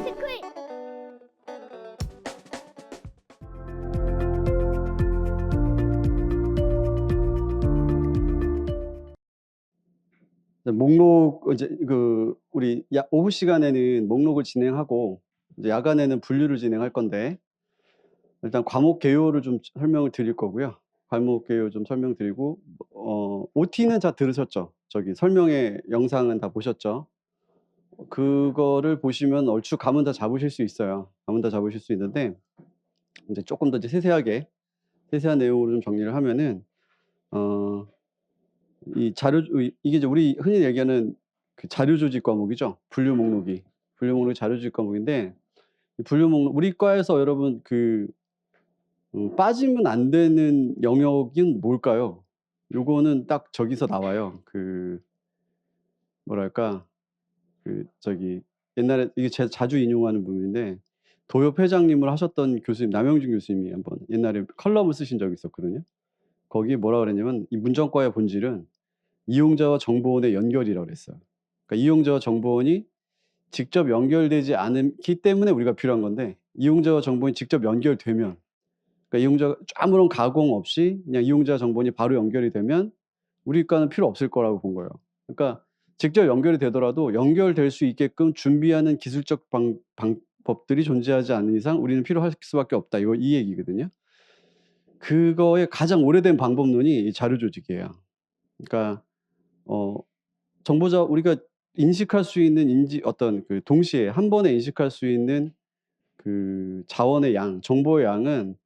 스쿨. 목록 이제 우리 오후 시간에는 목록을 진행하고 이제 야간에는 분류를 진행할 건데 일단 과목 개요를 좀 설명을 드릴 거고요. 과목 개요 좀 설명드리고 OT는 다 들으셨죠? 저기 설명의 영상은 다 보셨죠? 그거를 보시면 얼추 감은 다 잡으실 수 있어요. 감은 다 잡으실 수 있는데 이제 조금 더 이제 세세한 내용으로 좀 정리를 하면은 어 이 자료 이게 이제 우리 흔히 얘기하는 그 자료 조직 과목이죠. 분류 목록이. 분류 목록이 자료 조직 과목인데 이 분류 목록 우리 과에서 여러분 빠지면 안 되는 영역은 뭘까요? 요거는 딱 저기서 나와요. 뭐랄까 저기 옛날에 이게 제가 자주 인용하는 부분인데 도엽 회장님을 하셨던 교수님 남영준 교수님이 한번 옛날에 컬럼을 쓰신 적이 있었거든요. 거기에 뭐라 그랬냐면 이 문정과의 본질은 이용자와 정보원의 연결이라고 그랬어요. 그러니까 이용자와 정보원이 직접 연결되지 않기 때문에 우리가 필요한 건데 이용자와 정보원이 직접 연결되면 그러니까 이용자가 아무런 가공 없이 그냥 이용자와 정보원이 바로 연결이 되면 우리 과는 필요 없을 거라고 본 거예요. 그러니까 직접 연결이 되더라도 연결될 수 있게끔 준비하는 기술적 방법들이 존재하지 않는 이상 우리는 필요할 수밖에 없다. 이 얘기거든요. 그거의 가장 오래된 방법론이 이 자료 조직이에요. 그러니까 우리가 인식할 수 있는 어떤 동시에 한 번에 인식할 수 있는 자원의 양, 정보의 양은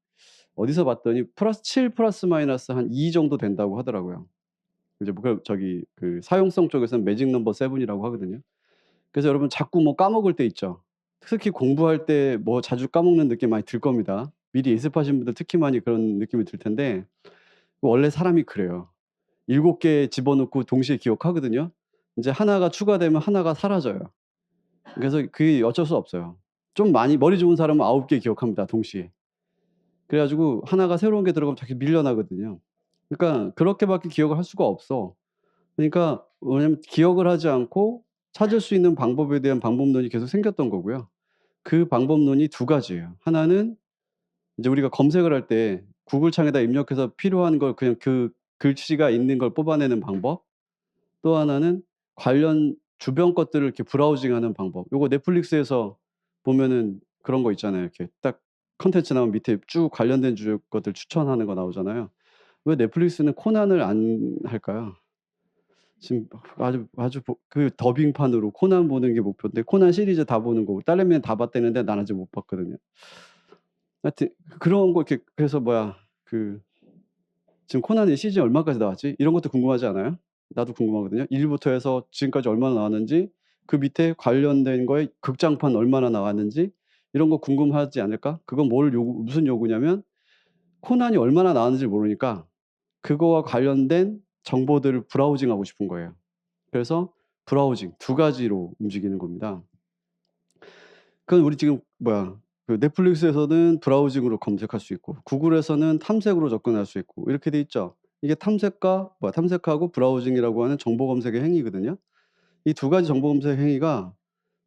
어디서 봤더니 +7 플러스 마이너스 한 2 정도 된다고 하더라고요. 이제 사용성 쪽에서는 매직 넘버 7이라고 하거든요. 그래서 여러분 자꾸 뭐 까먹을 때 있죠. 특히 공부할 때 뭐 자주 까먹는 느낌 많이 들 겁니다. 미리 예습하신 분들 특히 많이 그런 느낌이 들 텐데 원래 사람이 그래요. 7개 집어넣고 동시에 기억하거든요. 인제 하나가 추가되면 하나가 사라져요. 그래서 그게 어쩔 수 없어요. 좀 많이 머리 좋은 사람은 9개 기억합니다, 동시에. 그래 가지고 하나가 새로운 게 들어가면 자꾸 밀려나거든요. 그러니까 그렇게밖에 기억을 할 수가 없어. 그러니까 왜냐면 기억을 하지 않고 찾을 수 있는 방법에 대한 방법론이 계속 생겼던 거고요. 그 방법론이 두 가지예요. 하나는 이제 우리가 검색을 할 때 구글 창에다 입력해서 필요한 걸 그냥 그 글씨가 있는 걸 뽑아내는 방법. 또 하나는 관련 주변 것들을 이렇게 브라우징하는 방법. 요거 넷플릭스에서 보면은 그런 거 있잖아요. 이렇게 딱 콘텐츠 나오면 밑에 쭉 관련된 것들 추천하는 거 나오잖아요. 왜 넷플릭스는 코난을 안 할까요? 지금 그 더빙판으로 코난 보는 게 목표인데 코난 시리즈 다 보는 거고 딸내미는 다 봤다는데 난 아직 못 봤거든요. 하여튼 그런 거 이렇게 그래서 지금 코난이 시즌 얼마까지 나왔지? 이런 것도 궁금하지 않아요? 나도 궁금하거든요. 1 부터 해서 지금까지 얼마나 나왔는지 그 밑에 관련된 거에 극장판 얼마나 나왔는지 이런 거 궁금하지 않을까? 그건 무슨 요구냐면 코난이 얼마나 나왔는지를 모르니까 그거와 관련된 정보들을 브라우징하고 싶은 거예요. 그래서 브라우징 두 가지로 움직이는 겁니다. 그건 우리 지금 넷플릭스에서는 브라우징으로 검색할 수 있고 구글에서는 탐색으로 접근할 수 있고 이렇게 돼 있죠. 이게 탐색하고 브라우징이라고 하는 정보 검색의 행위거든요. 이 두 가지 정보 검색 행위가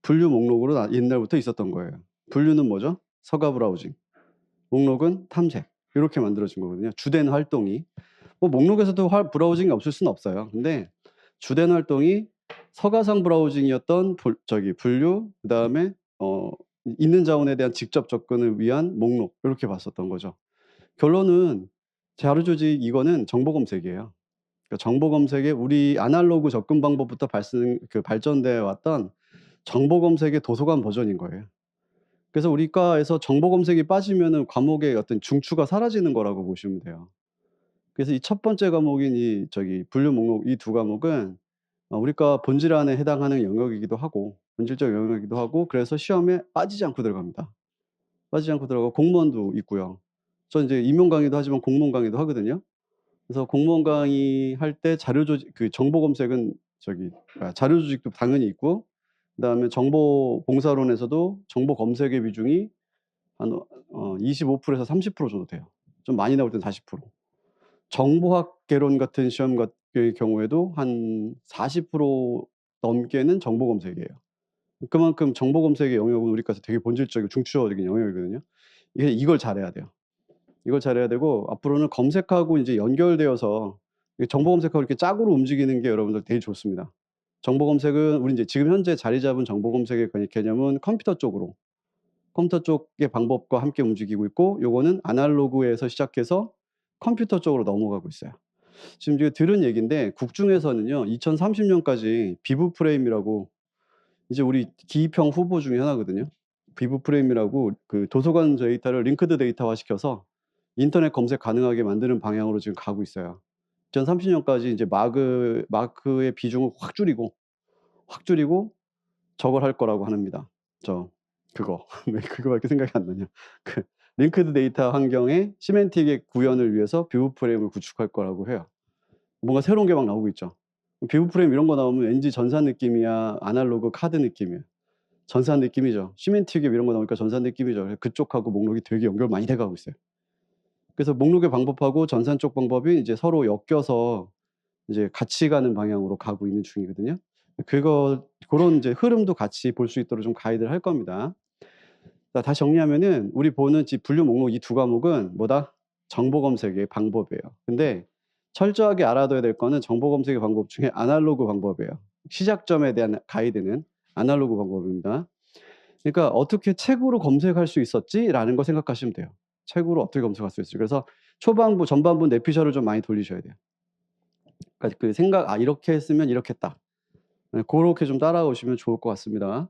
분류 목록으로 옛날부터 있었던 거예요. 분류는 뭐죠? 서가 브라우징. 목록은 탐색. 요렇게 만들어진 거거든요. 주된 활동이. 뭐 목록에서도 브라우징이 없을 수는 없어요. 근데 주된 활동이 서가상 브라우징이었던 분류 그다음에 있는 자원에 대한 직접 접근을 위한 목록 요렇게 봤었던 거죠. 결론은 자료 조직 이거는 정보 검색이에요. 그러니까 정보 검색에 우리 아날로그 접근 방법부터 발전되어 왔던 정보 검색의 도서관 버전인 거예요. 그래서 우리 과에서 정보 검색이 빠지면은 과목의 어떤 중추가 사라지는 거라고 보시면 돼요. 그래서 이 첫 번째 과목인 분류 목록 이 두 과목은 우리과 본질 안에 해당하는 영역이기도 하고 본질적 영역이기도 하고 그래서 시험에 빠지지 않고 들어갑니다. 빠지지 않고 들어가고 공무원도 있고요. 저 인제 임용 강의도 하지만 공무원 강의도 하거든요. 그래서 공무원 강의할 때 자료 조직 정보 검색은 자료 조직도 당연히 있고 그다음에 정보 봉사론에서도 정보 검색의 비중이 한 25% 에서 30% 정도 돼요. 좀 많이 나올 땐 40%. 정보학 개론 같은 시험 의 경우에도 한 40% 넘게는 정보 검색이에요. 그만큼 정보 검색의 영역은 우리까지 되게 본질적이고 중추적인 영역이거든요. 이걸 잘해야 돼요. 이걸 잘해야 되고 앞으로는 검색하고 인제 연결되어서 이 정보 검색하고 이렇게 짝으로 움직이는 게 여러분들 되게 좋습니다. 정보 검색은 우리 인제 지금 현재 자리 잡은 정보 검색의 개념은 컴퓨터 쪽의 방법과 함께 움직이고 있고, 요거는 아날로그에서 시작해서 컴퓨터 쪽으로 넘어가고 있어요. 지금 제가 들은 얘기인데 국중에서는요 2030 년까지 비브 프레임이라고, 이제 우리 기입형 후보 중에 하나거든요. 비브 프레임이라고 그 도서관 데이터를 링크드 데이터화 시켜서 인터넷 검색 가능하게 만드는 방향으로 지금 가고 있어요. 2030 년까지 이제 마크의 비중을 확 줄이고 저걸 할 거라고 합니다. 그거 왜 그거밖에 생각이 안 나냐. 그 링크드 데이터 환경에 시멘틱의 구현을 위해서 비브 프레임을 구축할 거라고 해요. 뭔가 새로운 게 막 나오고 있죠. 비브 프레임 이런 거 나오면 왠지 전산 느낌이야, 아날로그 카드 느낌이야. 전산 느낌이죠. 시멘틱 이런 거 나오니까 전산 느낌이죠. 그쪽하고 목록이 되게 연결 많이 돼 가고 있어요. 그래서 목록의 방법하고 전산 쪽 방법이 이제 서로 엮여서 이제 같이 가는 방향으로 가고 있는 중이거든요. 고런 이제 흐름도 같이 볼 수 있도록 좀 가이드를 할 겁니다. 자, 다시 정리하면은 우리 보는 분류 목록 이 두 과목은 뭐다? 정보 검색의 방법이에요. 근데 철저하게 알아둬야 될 거는 정보 검색의 방법 중에 아날로그 방법이에요. 시작점에 대한 가이드는 아날로그 방법입니다. 그러니까 '어떻게 책으로 검색할 수 있었지?'라는 거 생각하시면 돼요. 책으로 어떻게 검색할 수 있을지. 그래서 초반부, 전반부 내피셜을 좀 많이 돌리셔야 돼요. 그러니까 그 생각 '아 이렇게 했으면 이렇겠다.' 네, 고렇게 좀 따라오시면 좋을 것 같습니다.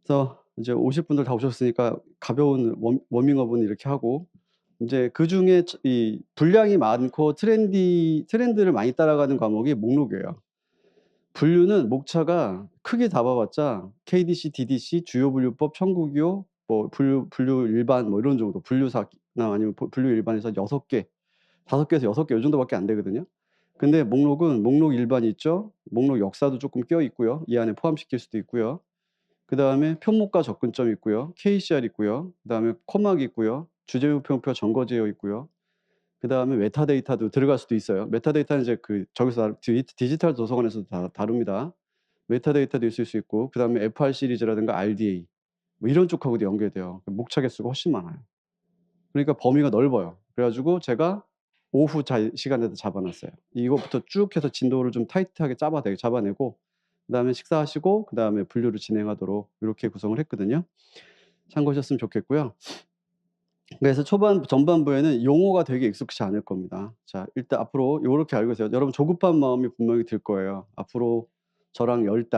그래서 이제 오실 분들 다 오셨으니까 가벼운 워밍업은 이렇게 하고, 인제 그중에 이 분량이 많고 트렌드를 많이 따라가는 과목이 목록이에요. 분류는 목차가 크게 잡아 봤자 KDC, DDC, 주요 분류법, 청구기호, 뭐 분류 일반 뭐 이런 정도, 분류사나 아니면 분류 일반에서 6 개, 5 개에서 6개 요 정도밖에 안 되거든요. 근데 목록은 목록 일반이 있죠. 목록 역사도 쪼끔 껴 있고요. 이 안에 포함시킬 수도 있고요. 그다음에 표목과 접근점 있고요. KCR 있고요. 그다음에 코막 있고요. 주제우표표 점거 제어 있고요. 그다음에 메타데이터도 들어갈 수도 있어요. 메타데이터는 이제 저기서 디지털 도서관에서도 다룹니다. 메타데이터도 있을 수 있고, 그다음에 FR 시리즈라든가 RDA 뭐 이런 쪽하고도 연결돼요. 목차 개수가 훨씬 많아요. 그러니까 범위가 넓어요. 그래 가지고 제가 오후 시간에도 잡아 놨어요. 이것부터 쭉 해서 진도를 좀 타이트하게 잡아내고 그다음에 식사하시고 그다음에 분류를 진행하도록 요렇게 구성을 했거든요. 참고하셨으면 좋겠고요. 그래서 전반부에는 용어가 되게 익숙치 않을 겁니다. 자, 일단 앞으로 요렇게 알고 있어요. 여러분 조급한 마음이 분명히 들 거예요. 앞으로 저랑 10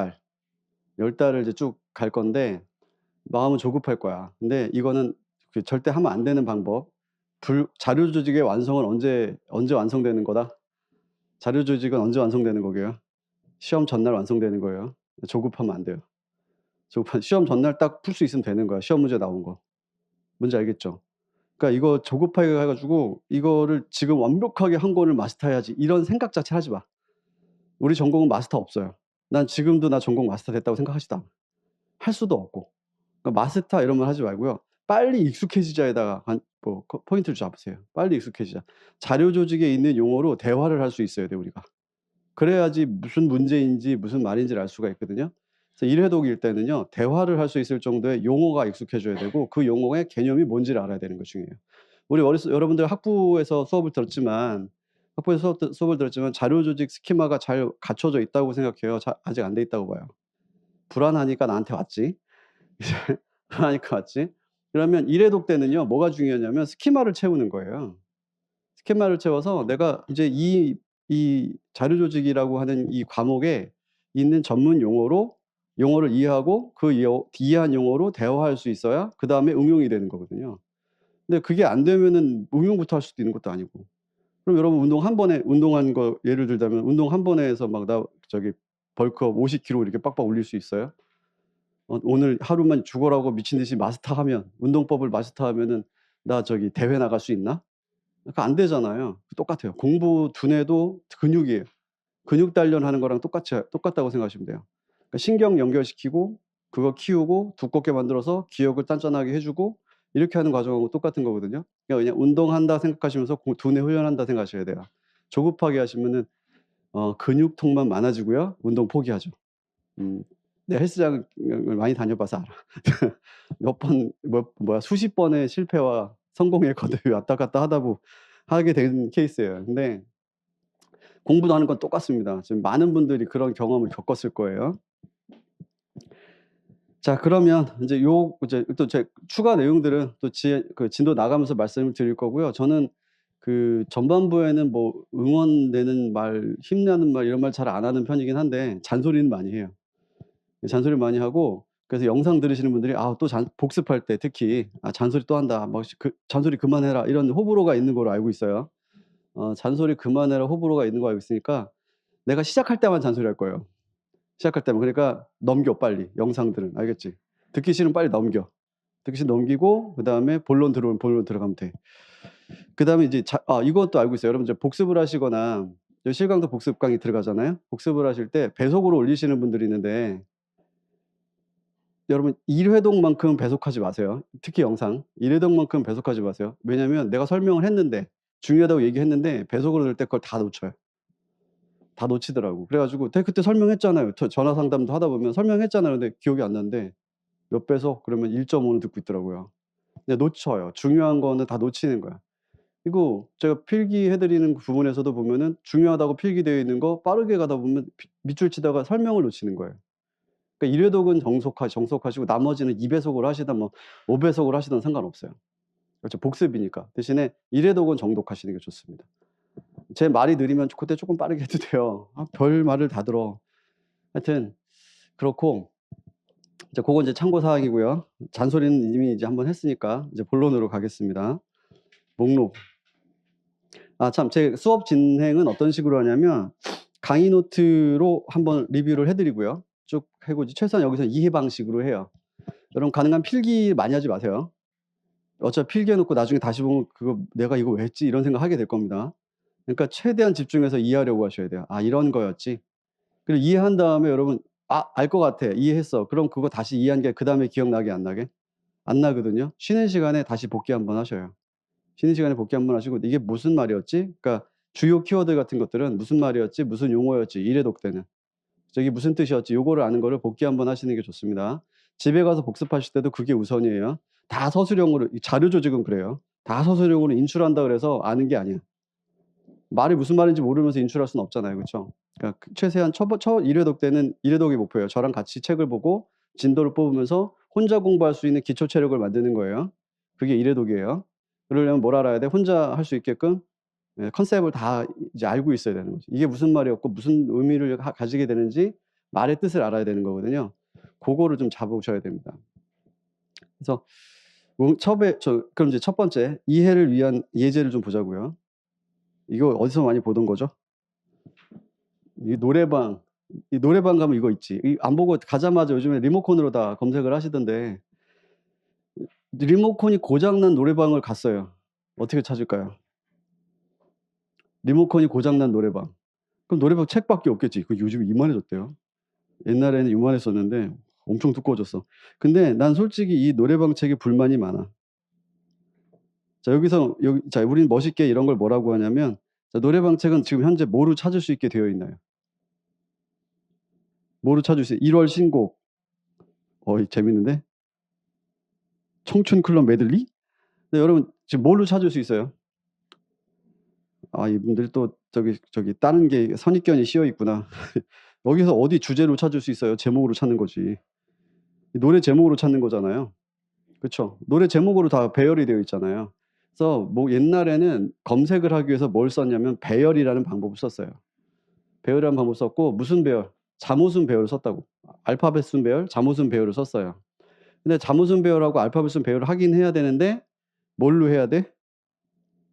달을 이제 쭉 갈 건데 마음은 조급할 거야. 근데 이거는 절대 하면 안 되는 방법. 자료 조직의 완성은 언제 완성되는 거다? 자료 조직은 언제 완성되는 거게요? 시험 전날 완성되는 거예요. 조급하면 안 돼요. 시험 전날 딱 풀 수 있으면 되는 거야, 시험 문제 나온 거. 뭔지 알겠죠? 그러니까 이거 조급하게 해 가지고 '이거를 지금 완벽하게 한 권을 마스터해야지.' 이런 생각 자체 하지 마. 우리 전공은 마스터 없어요. 난 지금도 나 전공 마스터 됐다고 생각하지도 않아. 할 수도 없고. 그러니까 마스터 이런 말 하지 말고요. 빨리 익숙해지자에다가 포인트를 잡으세요. 빨리 익숙해지자. 자료 조직에 있는 용어로 대화를 할 수 있어야 돼요, 우리가. 그래야지 무슨 문제인지 무슨 말인지를 알 수가 있거든요. 그래서 1 회독일 때는요. 대화를 할 수 있을 정도의 용어가 익숙해져야 되고, 그 용어의 개념이 뭔지를 알아야 되는 것 중요해요. 우리 여러분들 학부에서 수업을 들었지만 자료 조직 스키마가 잘 갖춰져 있다고 생각해요? 아직 안 돼 있다고 봐요? 불안하니까 나한테 왔지. 이제 불안하니까 왔지. 그러면 1 회독 때는요. 뭐가 중요하냐면 스키마를 채우는 거예요. 스키마를 채워서 내가 이제 이 자료 조직이라고 하는 이 과목에 있는 전문 용어를 이해하고 이해한 용어로 대화할 수 있어야 그다음에 응용이 되는 거거든요. 근데 그게 안 되면은 응용부터 할 수도 있는 것도 아니고. 그럼 여러분 운동한 거 예를 들자면 운동 한 번에 해서 막 나 벌크업 50 킬로 이렇게 빡빡 올릴 수 있어요? 오늘 하루만 죽어라고 미친 듯이 마스터하면, 운동법을 마스터하면은 나 대회 나갈 수 있나? 그러니까 안 되잖아요. 똑같아요. 공부 두뇌도 근육이에요. 근육 단련하는 거랑 똑같다고 생각하시면 돼요. 그러니까 신경 연결시키고 그거 키우고 두껍게 만들어서 기억을 단단하게 해 주고 이렇게 하는 과정하고 똑같은 거거든요. 그러니까 그냥 운동한다 생각하시면서 두뇌 훈련한다 생각하셔야 돼요. 조급하게 하시면은 근육통만 많아지고요. 운동 포기하죠. 음. 내가 헬스장을 많이 다녀봐서 알아. 수십 번의 실패와 성공의 거듭이 왔다 갔다 하게 된 케이스예요. 근데 공부도 하는 건 똑같습니다. 지금 많은 분들이 그런 경험을 겪었을 거예요. 자, 그러면 이제 또 제 추가 내용들은 또 진도 나가면서 말씀을 드릴 거고요. 저는 그 전반부에는 뭐 응원되는 말, 힘내는 말 이런 말 잘 안 하는 편이긴 한데 잔소리는 많이 해요. 잔소리 많이 하고, 그래서 영상 들으시는 분들이 또 복습할 때 특히 잔소리 또 한다. 잔소리 그만해라. 이런 호불호가 있는 걸로 알고 있어요. 잔소리 그만해라 호불호가 있는 거 알고 있으니까 내가 시작할 때만 잔소리할 거예요. 시작할 때만. 그러니까 넘겨 빨리 영상들은. 알겠지? 듣기 싫으면 빨리 넘겨. 듣기 싫으면 넘기고 그다음에 본론 들어오면 본론 들어가면 돼. 그다음에 이제 이것도 알고 있어요. 여러분 이제 복습을 하시거나 실강도 복습 강의 들어가잖아요. 복습을 하실 때 배속으로 올리시는 분들이 있는데 여러분 1회독만큼 배속하지 마세요. 특히 영상 1회독만큼 배속하지 마세요. 왜냐면 내가 설명을 했는데 중요하다고 얘기했는데 배속으로 들 때 그걸 다 놓쳐요. 다 놓치더라고. 그래 가지고 그때 설명했잖아요. 전화 상담도 하다 보면 설명했잖아요. 근데 기억이 안 나는데 몇 배속? 그러면 1.5는 듣고 있더라고요. 근데 놓쳐요. 중요한 거는 다 놓치는 거야. 그리고 제가 필기해 드리는 부분에서도 보면은 중요하다고 필기되어 있는 거 빠르게 가다 보면 밑줄 치다가 설명을 놓치는 거예요. 그러니까 1회독은 정속하시고 나머지는 2배속으로 하시든 뭐 5배속으로 하시든 상관없어요. 그렇죠. 복습이니까. 대신에 1회독은 정독하시는 게 좋습니다. 제 말이 느리면 그때 조금 빠르게 해도 돼요. 별 말을 다 들어. 하여튼 그렇고 이제 그건 이제 참고 사항이고요. 잔소리는 이미 이제 한번 했으니까 이제 본론으로 가겠습니다. 목록. 참, 제 수업 진행은 어떤 식으로 하냐면 강의 노트로 한번 리뷰를 해드리고요. 쭉 해고 최소한 여기서 이해 방식으로 해요. 여러분 가능한 필기 많이 하지 마세요. 어차피 필기해놓고 나중에 다시 보면 내가 이거 왜 했지? 이런 생각 하게 될 겁니다. 그러니까 최대한 집중해서 이해하려고 하셔야 돼요. 이런 거였지. 그리고 이해한 다음에 여러분 알 것 같아. 이해했어. 그럼 그거 다시 이해한 게 그 다음에 기억나게 안 나게? 안 나거든요. 쉬는 시간에 다시 복기 한번 하셔요. 쉬는 시간에 복기 한번 하시고 이게 무슨 말이었지? 그러니까 주요 키워드 같은 것들은 무슨 말이었지? 무슨 용어였지? 1회독 때는. 저기 무슨 뜻이었지? 요거를 아는 거를 복기 한번 하시는 게 좋습니다. 집에 가서 복습하실 때도 그게 우선이에요. 다 서술형으로 자료 조직은 그래요. 다 서술형으로 인출한다 그래서 아는 게 아니야. 말이 무슨 말인지 모르면서 인출할 수는 없잖아요. 그렇죠? 그러니까 최대한 첫 1회독 때는 1회독이 목표예요. 저랑 같이 책을 보고 진도를 뽑으면서 혼자 공부할 수 있는 기초 체력을 만드는 거예요. 그게 1회독이에요. 그러려면 뭘 알아야 돼? 혼자 할 수 있게끔 컨셉을 다 이제 알고 있어야 되는 거죠. 이게 무슨 말이었고 무슨 의미를 가지게 되는지 말의 뜻을 알아야 되는 거거든요. 그거를 좀 잡으셔야 됩니다. 그래서 그럼 이제 첫 번째 이해를 위한 예제를 좀 보자고요. 이거 어디서 많이 보던 거죠? 이 노래방 가면 이거 있지. 안 보고 가자마자 요즘에 리모컨으로 다 검색을 하시던데 리모컨이 고장난 노래방을 갔어요. 어떻게 찾을까요? 리모컨이 고장난 노래방. 그럼 노래방 책밖에 없겠지. 요즘 이만해졌대요. 옛날에는 이만했었는데 엄청 두꺼워졌어. 근데 난 솔직히 이 노래방 책에 불만이 많아. 자, 우리는 멋있게 이런 걸 뭐라고 하냐면 노래방 책은 지금 현재 뭐로 찾을 수 있게 되어 있나요? 뭐로 찾을 수 1월 신곡. 재밌는데? 청춘 클럽 메들리? 네, 여러분 지금 뭘로 찾을 수 있어요? 이분들 또 저기 다른 게 선입견이 씌어 있구나. 여기서 어디 주제로 찾을 수 있어요? 제목으로 찾는 거지. 노래 제목으로 찾는 거잖아요. 그렇죠? 노래 제목으로 다 배열이 되어 있잖아요. 그래서 뭐 옛날에는 검색을 하기 위해서 뭘 썼냐면 배열이라는 방법을 썼어요. 배열이라는 방법을 썼고 무슨 배열? 잠옷은 배열을 썼다고. 알파벳 순 배열, 잠옷은 배열을 썼어요. 근데 잠옷은 배열하고 알파벳 순 배열을 하긴 해야 되는데 뭘로 해야 돼?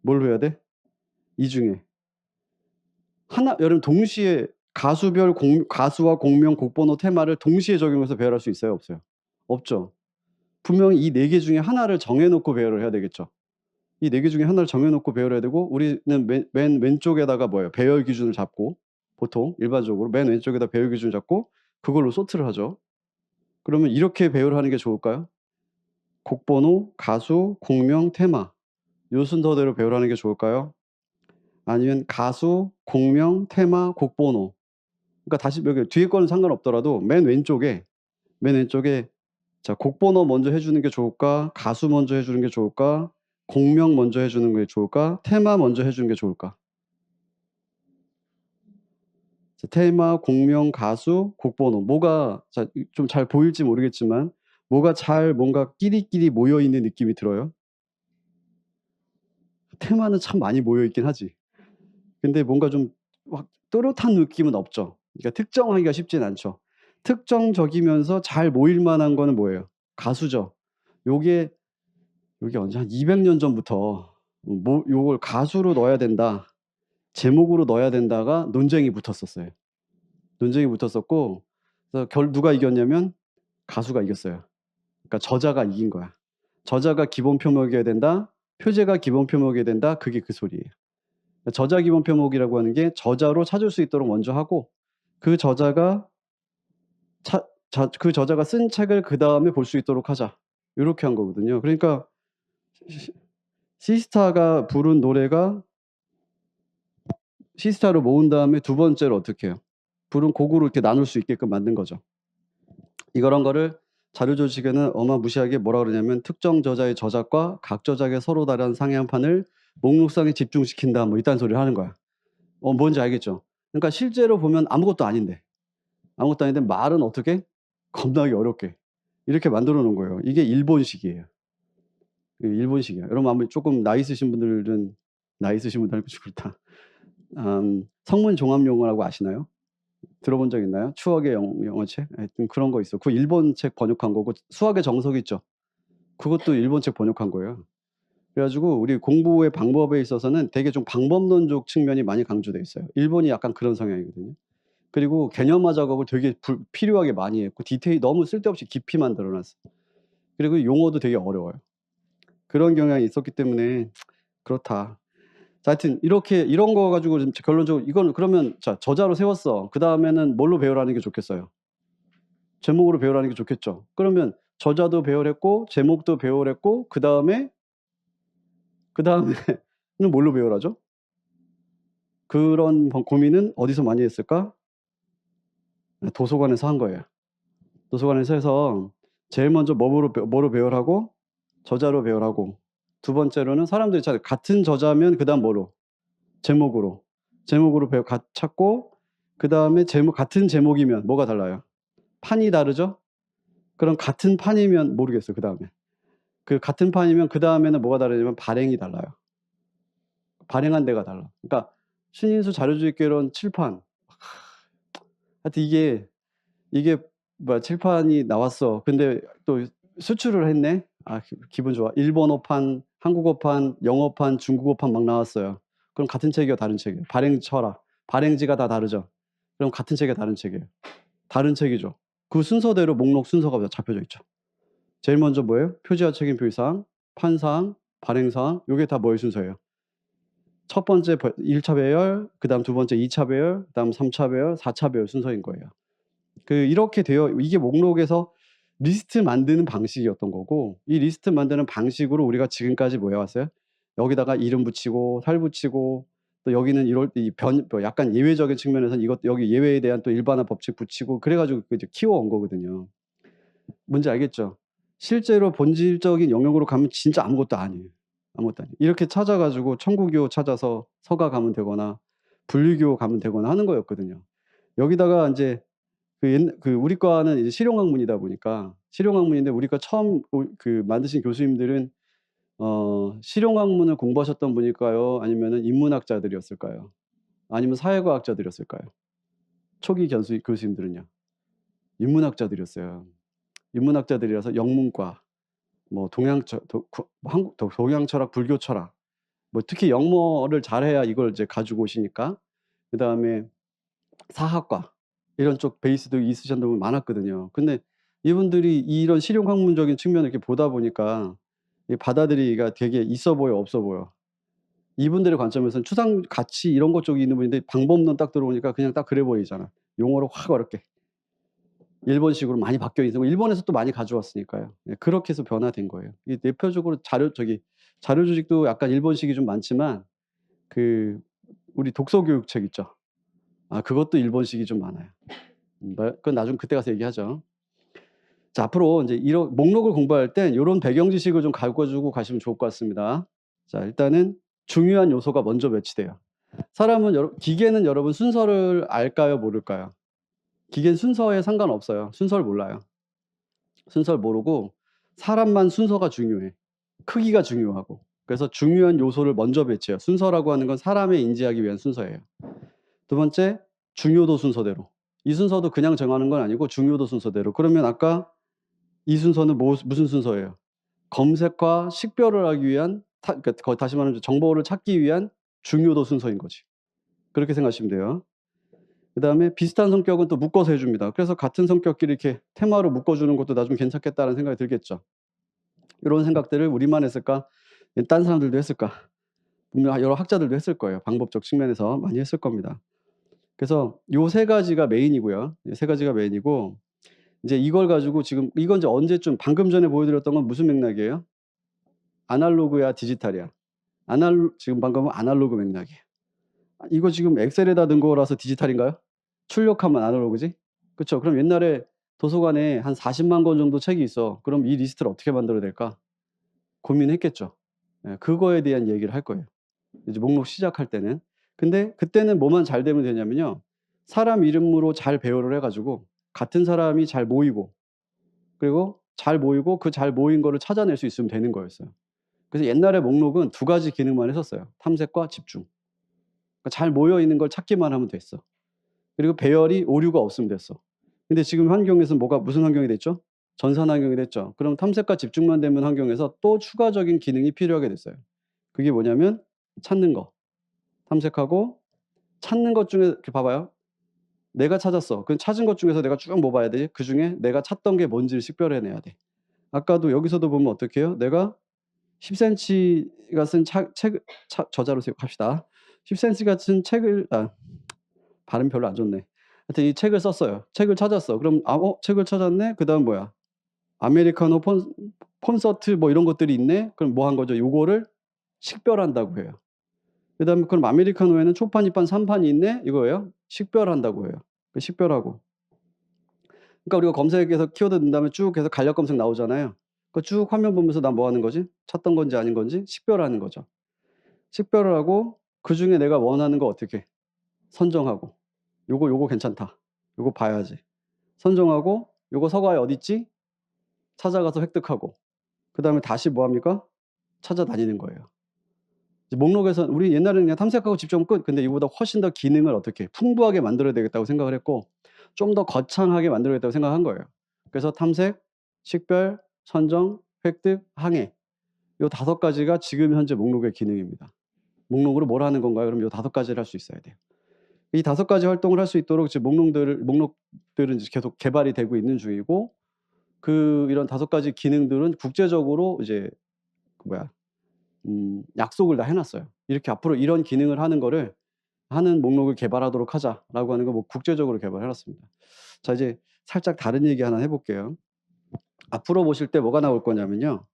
뭘로 해야 돼? 이 중에 여러분 동시에 가수와 공명, 곡번호, 테마를 동시에 적용해서 배열할 수 있어요, 없어요? 없죠. 분명히 이 4개 중에 하나를 정해 놓고 배열을 해야 되겠죠. 이 4개 중에 하나를 정해 놓고 배열해야 되고 우리는 맨 왼쪽에다가 뭐예요? 배열 기준을 잡고 보통 일반적으로 맨 왼쪽에다 배열 기준을 잡고 그걸로 소트를 하죠. 그러면 이렇게 배열하는 게 좋을까요? 곡번호, 가수, 공명, 테마 요 순서대로 배열하는 게 좋을까요? 아니면 가수, 공명, 테마, 곡번호. 그러니까 다시 여기 뒤에 거는 상관없더라도 맨 왼쪽에 맨 왼쪽에 자, 곡 번호 먼저 해 주는 게 좋을까? 가수 먼저 해 주는 게 좋을까? 곡명 먼저 해 주는 게 좋을까? 테마 먼저 해 주는 게 좋을까? 자, 테마, 곡명, 가수, 곡 번호. 뭐가 자, 좀 잘 보일지 모르겠지만 뭐가 잘 뭔가 끼리끼리 모여 있는 느낌이 들어요? 테마는 참 많이 모여 있긴 하지. 근데 뭔가 좀 막 또렷한 느낌은 없죠. 그러니까 특정하기가 쉽진 않죠. 특정적이면서 잘 모일 만한 거는 뭐예요? 가수죠. 요게 언제 한 200년 전부터 요걸 가수로 넣어야 된다. 제목으로 넣어야 된다가 논쟁이 붙었었어요. 논쟁이 붙었었고 그래서 누가 이겼냐면 가수가 이겼어요. 그러니까 저자가 이긴 거야. 저자가 기본 표목이어야 된다. 표제가 기본 표목이어야 된다. 그게 그 소리예요. 저자 기본 표목이라고 하는 게 저자로 찾을 수 있도록 먼저 하고 그 저자가 그 저자가 쓴 책을 그 다음에 볼 수 있도록 하자. 이렇게 한 거거든요. 그러니까 시스타가 부른 노래가 시스타를 모은 다음에 두 번째로 어떻게 해요? 부른 곡으로 이렇게 나눌 수 있게끔 만든 거죠. 이런 거를 자료 조직에는 어마무시하게 뭐라 그러냐면 특정 저자의 저작과 각 저작의 서로 다른 상향판을 목록상에 집중시킨다. 뭐 이딴 소리를 하는 거야. 뭔지 알겠죠? 그러니까 실제로 보면 아무것도 아닌데 말은 어떻게? 겁나게 어렵게 이렇게 만들어 놓은 거예요. 이게 일본식이에요. 일본식이에요. 여러분 아마 조금 나이 있으신 분들은 나이 있으신 분들 그렇다. 성문 종합 용어라고 아시나요? 들어본 적 있나요? 추억의 영어책? 하여튼 그런 거 있어. 그 일본 책 번역한 거고 수학의 정석 있죠. 그것도 일본 책 번역한 거예요. 그래가지고 우리 공부의 방법에 있어서는 되게 좀 방법론적 측면이 많이 강조돼 있어요. 일본이 약간 그런 성향이거든요. 그리고 개념화 작업을 되게 필요하게 많이 했고 디테일 너무 쓸데없이 깊이 만들어놨어. 그리고 용어도 되게 어려워요. 그런 경향이 있었기 때문에 그렇다. 자, 하여튼 이렇게 이런 거 가지고 좀 결론적으로 이거는 그러면 자 저자로 세웠어. 그 다음에는 뭘로 배열하는 게 좋겠어요? 제목으로 배열하는 게 좋겠죠. 그러면 저자도 배열했고 제목도 배열했고 그 다음에는 뭘로 배열하죠? 그런 고민은 어디서 많이 했을까? 도서관에서 한 거예요. 도서관에서 해서 제일 먼저 뭐로 배열하고 저자로 배열하고 두 번째로는 사람들이 같은 저자면 그 다음 뭐로? 제목으로 찾고 그 다음에 같은 제목이면 뭐가 달라요? 판이 다르죠? 그럼 같은 판이면 모르겠어요. 그 다음에 그 같은 판이면 그 다음에는 뭐가 다르냐면 발행이 달라요. 발행한 데가 달라. 그러니까 신인수 자료주의개론 칠판. 하여튼 이게 뭐야 칠판이 나왔어. 근데 또 수출을 했네. 기분 좋아. 일본어판, 한국어판, 영어판, 중국어판 막 나왔어요. 그럼 같은 책이요, 다른 책이에요? 발행 쳐라. 발행지가 다 다르죠. 그럼 같은 책이에요, 다른 책이에요? 다른 책이죠. 그 순서대로 목록 순서가 잡혀져 있죠. 제일 먼저 뭐예요? 표지와 책임 표시사항, 판사항, 발행사항. 요게 다 뭐의 순서예요? 첫 번째 1차 배열, 그다음 두 번째 2차 배열, 그다음 3차 배열, 4차 배열 순서인 거예요. 이렇게 이게 목록에서 리스트 만드는 방식이었던 거고 이 리스트 만드는 방식으로 우리가 지금까지 뭐 해왔어요? 여기다가 이름 붙이고 살 붙이고 또 여기는 약간 예외적인 측면에서는 여기 예외에 대한 또 일반화 법칙 붙이고 그래가지고 이제 키워온 거거든요. 뭔지 알겠죠? 실제로 본질적인 영역으로 가면 진짜 아무것도 아니에요. 아무것도 아니에요. 이렇게 찾아가지고 천구교 찾아서 서가 가면 되거나 분리교 가면 되거나 하는 거였거든요. 여기다가 이제 우리 과는 이제 실용학문이다 보니까 실용학문인데 우리 과 처음 만드신 교수님들은 실용학문을 공부하셨던 분일까요? 아니면은 인문학자들이었을까요? 아니면 사회과학자들이었을까요? 초기 교수님들은요. 인문학자들이었어요. 인문학자들이라서 영문과 뭐 동양 철학, 불교 철학, 뭐 특히 영어를 잘해야 이걸 이제 가지고 오시니까 그 다음에 사학과 이런 쪽 베이스도 있으셨던 분 많았거든요. 근데 이분들이 이런 실용학문적인 측면을 이렇게 보다 보니까 받아들이기가 되게 있어 보여, 없어 보여. 이분들의 관점에서는 추상 가치 이런 것 쪽이 있는 분인데 방법론 딱 들어오니까 그냥 딱 그래 보이잖아. 용어로 확 어렵게. 일본식으로 많이 바뀌어 있고 일본에서 또 많이 가져왔으니까요. 그렇게 해서 변화된 거예요. 대표적으로 자료 조직도 약간 일본식이 좀 많지만 우리 독서 교육책 있죠. 그것도 일본식이 좀 많아요. 그건 나중 그때 가서 얘기하죠. 자, 앞으로 이제 이런 목록을 공부할 땐 요런 배경 지식을 좀 가지고 가시면 좋을 것 같습니다. 자, 일단은 중요한 요소가 먼저 배치돼요. 기계는 여러분 순서를 알까요, 모를까요? 기계는 순서에 상관없어요. 순서를 몰라요. 순서를 모르고 사람만 순서가 중요해. 크기가 중요하고. 그래서 중요한 요소를 먼저 배치해요. 순서라고 하는 건 사람을 인지하기 위한 순서예요. 두 번째, 중요도 순서대로. 이 순서도 그냥 정하는 건 아니고 중요도 순서대로. 그러면 아까 이 순서는 무슨 순서예요? 검색과 식별을 하기 위한, 그러니까 다시 말하면 정보를 찾기 위한 중요도 순서인 거지. 그렇게 생각하시면 돼요. 그 다음에 비슷한 성격은 또 묶어서 해줍니다. 그래서 같은 성격끼리 이렇게 테마로 묶어주는 것도 나중에 괜찮겠다는 생각이 들겠죠. 이런 생각들을 우리만 했을까? 딴 사람들도 했을까? 분명 여러 학자들도 했을 거예요. 방법적 측면에서 많이 했을 겁니다. 그래서 요 세 가지가 메인이고요. 세 가지가 메인이고, 이제 이걸 가지고 지금 이건 이제 언제쯤 방금 전에 보여드렸던 건 무슨 맥락이에요? 아날로그야 디지털이야? 지금 방금은 아날로그 맥락이에요. 이거 지금 엑셀에다 넣은 거라서 디지털인가요? 출력하면 아날로그지? 그쵸? 그럼 옛날에 도서관에 한 40만 권 정도 책이 있어. 그럼 이 리스트를 어떻게 만들어야 될까? 고민했겠죠. 예, 그거에 대한 얘기를 할 거예요. 이제 목록 시작할 때는. 근데 그때는 뭐만 잘 되면 되냐면요. 사람 이름으로 잘 배열을 해가지고 같은 사람이 잘 모이고, 그리고 잘 모이고 그 잘 모인 거를 찾아낼 수 있으면 되는 거였어요. 그래서 옛날에 목록은 두 가지 기능만 했었어요. 탐색과 집중. 그러니까 잘 모여 있는 걸 찾기만 하면 됐어. 그리고 배열이 오류가 없으면 됐어. 근데 지금 환경에서는 무슨 환경이 됐죠? 전산 환경이 됐죠. 그럼 탐색과 집중만 되면 환경에서 또 추가적인 기능이 필요하게 됐어요. 그게 뭐냐면 찾는 거. 탐색하고 찾는 것 중에 이렇게 봐봐요. 내가 찾았어. 그 찾은 것 중에서 내가 쭉 뭐 봐야 돼? 그중에 내가 찾던 게 뭔지를 식별해내야 돼. 아까도 여기서도 보면 어떻게 해요? 내가 10cm가 쓴 저자로 합시다. 10cm가 쓴 책을, 발음 별로 안 좋네. 하여튼 이 책을 썼어요. 책을 찾았어. 그럼 책을 찾았네. 그다음 뭐야? 아메리카노 콘서트 뭐 이런 것들이 있네. 그럼 뭐 한 거죠? 요거를 식별한다고 해요. 그다음에 그럼 아메리카노에는 초판, 2판, 3판이 있네. 이거예요. 식별한다고 해요. 식별하고. 그러니까 우리가 검색해서 키워드 넣은 다음에 쭉 해서 간략 검색 나오잖아요. 그 쭉 화면 보면서 난 뭐 하는 거지? 찾던 건지 아닌 건지 식별하는 거죠. 식별을 하고 그중에 내가 원하는 거 어떻게 선정하고, 요거 괜찮다. 요거 봐야지. 선정하고 요거 서가에 어딨지? 찾아가서 획득하고, 그다음에 다시 뭐 합니까? 찾아다니는 거예요. 이제 목록에서 우리 옛날에는 그냥 탐색하고 집중하면 끝. 근데 이거보다 훨씬 더 기능을 어떻게 풍부하게 만들어야 되겠다고 생각을 했고, 좀 더 거창하게 만들어야겠다고 생각한 거예요. 그래서 탐색, 식별, 선정, 획득, 항해, 요 5가지가 지금 현재 목록의 기능입니다. 목록으로 뭘 하는 건가요? 그럼 요 5가지를 할 수 있어야 돼요. 이 5가지 활동을 할 수 있도록 지금 목록들은 이제 계속 개발이 되고 있는 중이고, 이런 5가지 기능들은 국제적으로 이제 약속을 다 해놨어요. 이렇게 앞으로 이런 기능을 하는 목록을 개발하도록 하자라고 하는 거 국제적으로 개발해놨습니다. 자, 이제 살짝 다른 얘기 하나 해볼게요. 앞으로 보실 때 뭐가 나올 거냐면요.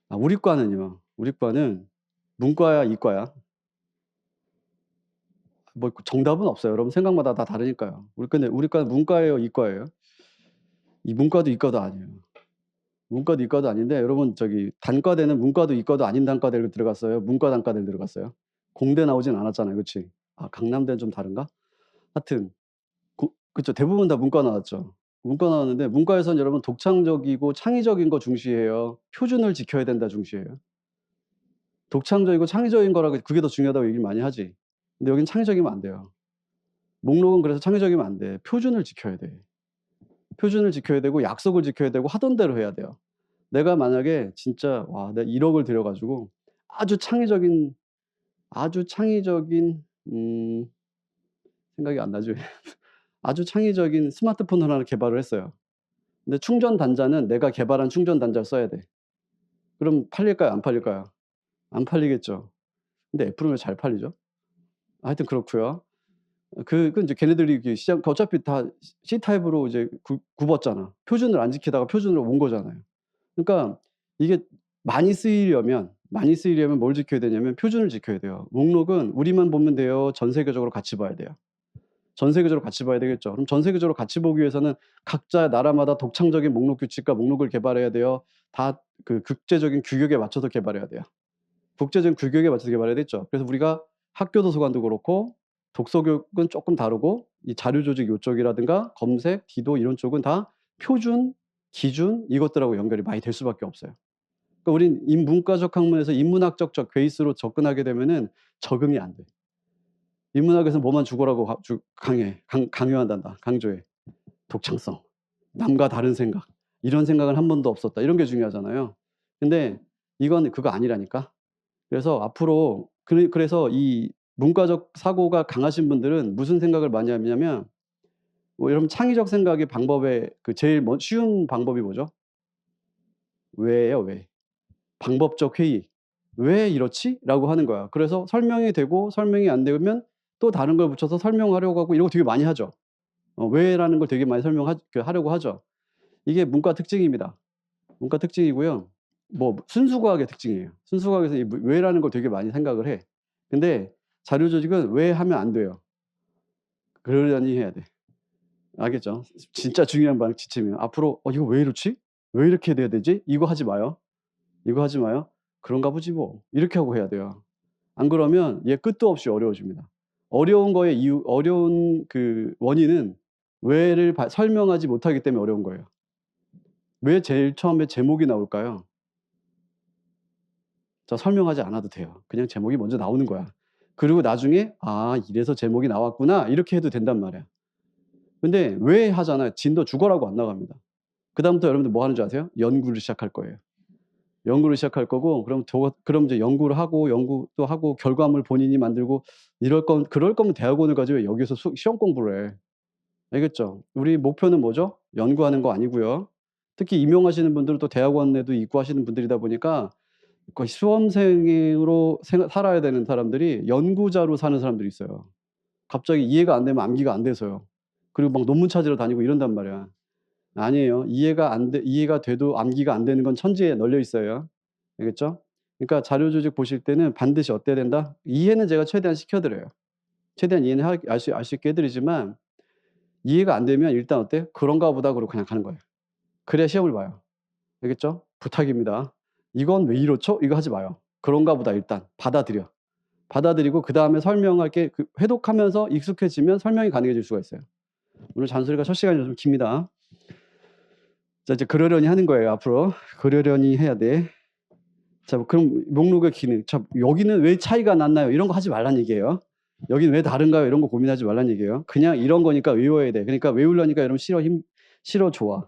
우리 과는 문과야, 이과야? 뭐 정답은 없어요. 여러분 생각마다 다 다르니까요. 우리 과는 문과예요, 이과예요? 이 문과도 이과도 아니에요. 문과도 이과도 아닌데, 여러분 단과대는 문과도 이과도 아닌 단과대를 들어갔어요? 문과 단과대를 들어갔어요? 공대 나오진 않았잖아요. 그치? 강남대는 좀 다른가? 하여튼 그쵸. 대부분 다 문과 나왔죠. 문과 나왔는데, 문과에서는 여러분 독창적이고 창의적인 거 중시해요? 표준을 지켜야 된다 중시해요? 독창적이고 창의적인 거라고 그게 더 중요하다고 얘기를 많이 하지. 근데 여긴 창의적이면 안 돼요. 목록은 그래서 창의적이면 안 돼. 표준을 지켜야 돼. 표준을 지켜야 되고 약속을 지켜야 되고 하던 대로 해야 돼요. 내가 만약에 진짜 내가 1억을 들여 가지고 아주 창의적인 생각이 안 나죠. 아주 창의적인 스마트폰 하나를 개발을 했어요. 근데 충전 단자는 내가 개발한 충전 단자를 써야 돼. 그럼 팔릴까요? 안 팔릴까요? 안 팔리겠죠. 근데 애플은 왜 잘 팔리죠? 하여튼 그렇고요. 이제 걔네들이 시장 어차피 다 C 타입으로 이제 굽었잖아. 표준을 안 지키다가 표준으로 온 거잖아요. 그러니까 이게 많이 쓰이려면 뭘 지켜야 되냐면 표준을 지켜야 돼요. 목록은 우리만 보면 돼요? 전 세계적으로 같이 봐야 돼요? 전 세계적으로 같이 봐야 되겠죠. 그럼 전 세계적으로 같이 보기 위해서는 각자 나라마다 독창적인 목록 규칙과 목록을 개발해야 돼요. 다 그 국제적인 규격에 맞춰서 개발해야 돼요. 국제적인 규격에 맞춰서 개발해야 되겠죠. 그래서 우리가 학교 도서관도 그렇고 독서 교육은 쪼끔 다르고 이 자료 조직 요쪽이라든가 검색, 디도 이런 쪽은 다 표준, 기준 이것들하고 연결이 많이 될 수밖에 없어요. 그러니까 우린 인문과적 학문에서 인문학적 베이스로 접근하게 되면은 적응이 안 돼. 인문학에서는 뭐만 죽어라고 강요한단다. 강조해. 독창성, 남과 다른 생각, 이런 생각은 한 번도 없었다. 이런 게 중요하잖아요. 근데 이건 그거 아니라니까. 그래서 앞으로 그래서 이 문과적 사고가 강하신 분들은 무슨 생각을 많이 하냐면 뭐 여러분 창의적 생각의 방법의 그 제일 쉬운 방법이 뭐죠? 왜예요, 왜. 방법적 회의. '왜 이렇지?' 라고 하는 거야. 그래서 설명이 되고 설명이 안 되면 또 다른 걸 붙여서 설명하려고 하고 이런 거 되게 많이 하죠. 왜라는 걸 되게 많이 하려고 하죠. 이게 문과 특징입니다. 문과 특징이고요. 뭐 순수과학의 특징이에요. 순수과학에서 이 왜라는 걸 되게 많이 생각을 해. 근데 자료 조직은 왜 하면 안 돼요. 그러려니 해야 돼. 알겠죠? 진짜 중요한 지침이에요. 앞으로 '이거 왜 이렇지? 왜 이렇게 돼야 되지?' 이거 하지 마요. 이거 하지 마요. '그런가 보지 뭐.' 이렇게 하고 해야 돼요. 안 그러면 얘 끝도 없이 어려워집니다. 어려운 그 원인은 왜를 설명하지 못하기 때문에 어려운 거예요. 왜 제일 처음에 제목이 나올까요? 자, 설명하지 않아도 돼요. 그냥 제목이 먼저 나오는 거야. 그리고 나중에 '아 이래서 제목이 나왔구나.' 이렇게 해도 된단 말이야. 근데 왜 하잖아요. 진도 죽어라고 안 나갑니다. 그다음부터 여러분들 뭐 하는 줄 아세요? 연구를 시작할 거예요. 연구를 시작할 거고 그럼 이제 연구도 하고 결과물 본인이 만들고 그럴 거면 대학원을 가지 왜 여기서 시험 공부를 해. 알겠죠? 우리 목표는 뭐죠? 연구하는 거 아니고요. 특히 임용하시는 분들은 또 대학원에도 입구하시는 분들이다 보니까 거의 수험생으로 살아야 되는 사람들이 연구자로 사는 사람들이 있어요. 갑자기 이해가 안 되면 암기가 안 돼서요. 그리고 막 논문 찾으러 다니고 이런단 말이야. 아니에요. 이해가 돼도 암기가 안 되는 건 천지에 널려 있어요. 알겠죠? 그러니까 자료 조직 보실 때는 반드시 어때야 된다? 이해는 제가 최대한 시켜 드려요. 최대한 이해는 알 수 있게 해 드리지만 이해가 안 되면 일단 어때요? '그런가 보다.' 그러고 그냥 가는 거예요. 그래야 시험을 봐요. 알겠죠? 부탁입니다. '이건 왜 이렇죠?' 이거 하지 마요. '그런가 보다.' 일단 받아들여. 받아들이고 그다음에 설명할 게 회독하면서 익숙해지면 설명이 가능해질 수가 있어요. 오늘 잔소리가 첫 시간이라 좀 깁니다. 자, 이제 그러려니 하는 거예요, 앞으로. 그러려니 해야 돼. 자, 그럼 목록의 기능. 자, 여기는 왜 차이가 났나요? 이런 거 하지 말란 얘기예요. 여기는 왜 다른가요? 이런 거 고민하지 말란 얘기예요. 그냥 이런 거니까 외워야 돼. 그러니까 외우려니까 여러분 싫어, 좋아.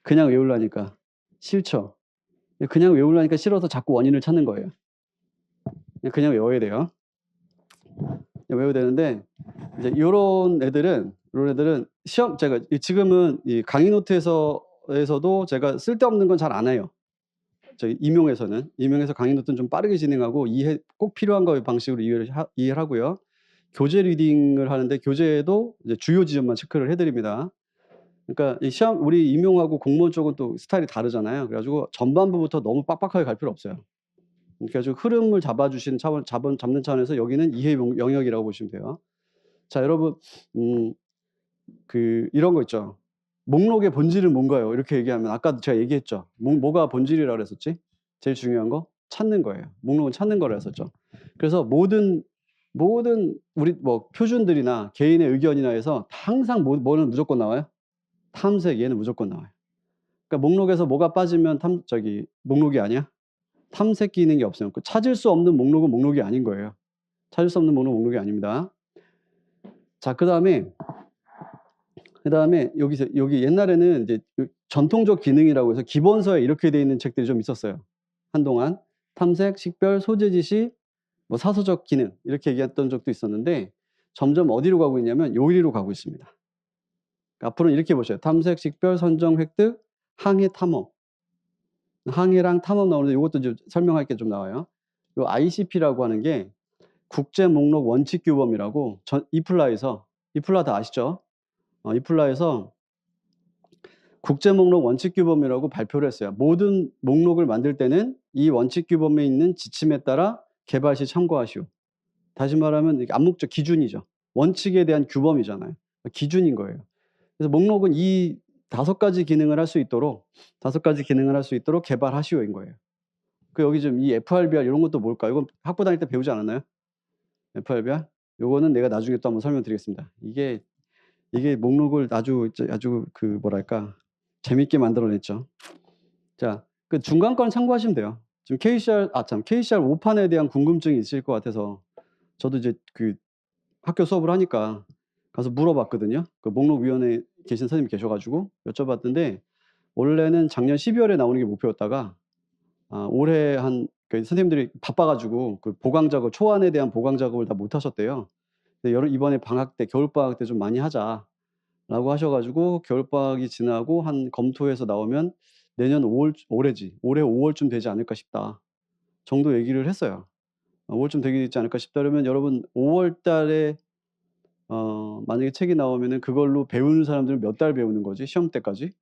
그냥 외우려니까. 싫죠. 그냥 외우려니까 싫어서 자꾸 원인을 찾는 거예요. 그냥 외워야 돼요. 외워야 되는데 이제 요런 애들은 제가 지금은 이 강의 노트에서도 제가 쓸데없는 건 잘 안 해요. 저희 임용에서 강의 노트는 좀 빠르게 진행하고 꼭 필요한 거 방식으로 이해를 하고요. 교재 리딩을 하는데 교재에도 이제 주요 지점만 체크를 해 드립니다. 그러니까 이 우리 임용하고 공무원 쪽은 또 스타일이 다르잖아요. 그래 가지고 전반부부터 너무 빡빡하게 갈 필요 없어요. 그러니까 좀 흐름을 잡는 차원에서 여기는 이해 영역이라고 보시면 돼요. 자, 여러분 이런 거 있죠. 목록의 본질은 뭔가요? 이렇게 얘기하면 아까도 제가 얘기했죠. 뭐가 본질이라고 그랬었지? 제일 중요한 거? 찾는 거예요. 목록은 찾는 거라 했었죠. 그래서 모든 우리 뭐 표준들이나 개인의 의견이나 해서 항상 뭐는 무조건 나와요? 탐색, 얘는 무조건 나와요. 그러니까 목록에서 뭐가 빠지면 목록이 아니야? 탐색 기능이 없어요. 찾을 수 없는 목록은 목록이 아닌 거예요. 찾을 수 없는 목록은 목록이 아닙니다. 자, 그다음에 여기 옛날에는 이제 전통적 기능이라고 해서 기본서에 이렇게 돼 있는 책들이 좀 있었어요. 한동안 탐색, 식별, 소재 지시, 뭐 사서적 기능 이렇게 얘기했던 적도 있었는데 점점 어디로 가고 있냐면 요리로 가고 있습니다. 앞으로는 이렇게 보셔요. 탐색, 식별, 선정, 획득, 항해, 탐험. 항해랑 탐험 나오는데 이것도 이제 설명할 게 좀 나와요. 요 ICP라고 하는 게 국제 목록 원칙 규범이라고 이플라 다 아시죠? 이플라에서 국제 목록 원칙 규범이라고 발표를 했어요. 모든 목록을 만들 때는 이 원칙 규범에 있는 지침에 따라 개발 시 참고하시오. 다시 말하면 이게 암묵적 기준이죠. 원칙에 대한 규범이잖아요. 기준인 거예요. 그래서 목록은 이 5가지 기능을 할 수 있도록 5가지 기능을 할 수 있도록 개발하시오인 거예요. 그 여기 좀 이 FRBR 이런 것도 뭘까요? 이건 학부 다닐 때 배우지 않았나요? FRBR? 요거는 내가 나중에 또 한번 설명드리겠습니다. 이게 목록을 아주 그 뭐랄까 재밌게 만들어 냈죠. 자, 그 중간 거는 참고하시면 돼요. 지금 KCR 5판에 대한 궁금증이 있으실 것 같아서 저도 이제 그 학교 수업을 하니까 가서 물어봤거든요. 그 목록위원회에 계신 선생님이 계셔 가지고 여쭤봤는데 원래는 작년 12월에 나오는 게 목표였다가 올해 그 선생님들이 바빠 가지고 그 보강 작업, 초안에 대한 보강 작업을 다 못 하셨대요. 근데 이번에 방학 때, 겨울방학 때 좀 많이 하자라고 하셔 가지고 겨울방학이 지나고 한 검토해서 나오면 내년 올해 5월쯤 되지 않을까 싶다 정도 얘기를 했어요. 5월쯤 되지 않을까 싶다 그러면 여러분 5월 달에 만약에 책이 나오면은 그걸로 배우는 사람들은 몇 달 배우는 거지? 시험 때까지?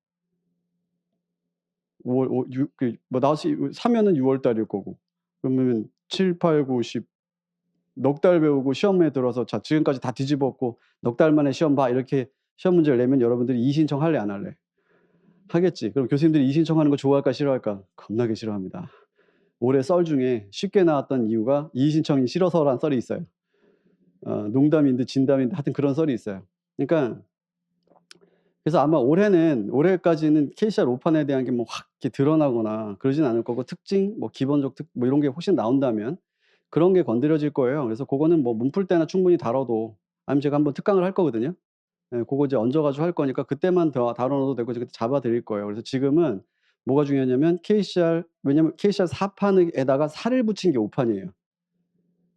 5월 오 육 그 뭐 나와서 사면은 6월 달일 거고. 그러면 7, 8, 9, 10 넉 달 배우고 시험에 들어서 자 지금까지 다 뒤집어 엎고 "넉 달 만에 시험 봐." 이렇게 시험 문제를 내면 여러분들이 이의신청 할래 안 할래? 하겠지. 그럼 교수님들이 이의신청하는 거 좋아할까 싫어할까? 겁나게 싫어합니다. 올해 썰 중에 쉽게 나왔던 이유가 이의신청이 싫어서라는 썰이 있어요. 농담인 듯 진담인 듯 하여튼 그런 썰이 있어요. 그러니까 그래서 아마 올해까지는 KCR 5판에 대한 게 뭐 확 이렇게 드러나거나 그러진 않을 거고 특징, 뭐 기본적 뭐 이런 게 혹시 나온다면 그런 게 건드려질 거예요. 그래서 그거는 뭐 문풀 때나 충분히 다뤄도 아니면 제가 한번 특강을 할 거거든요. 예, 그거 이제 얹어 가지고 할 거니까 그때만 더 다뤄 놓어도 되고 그때 잡아 드릴 거예요. 그래서 지금은 뭐가 중요하냐면 왜냐면 KCR 4판에다가 4를 붙인 게 5판이에요.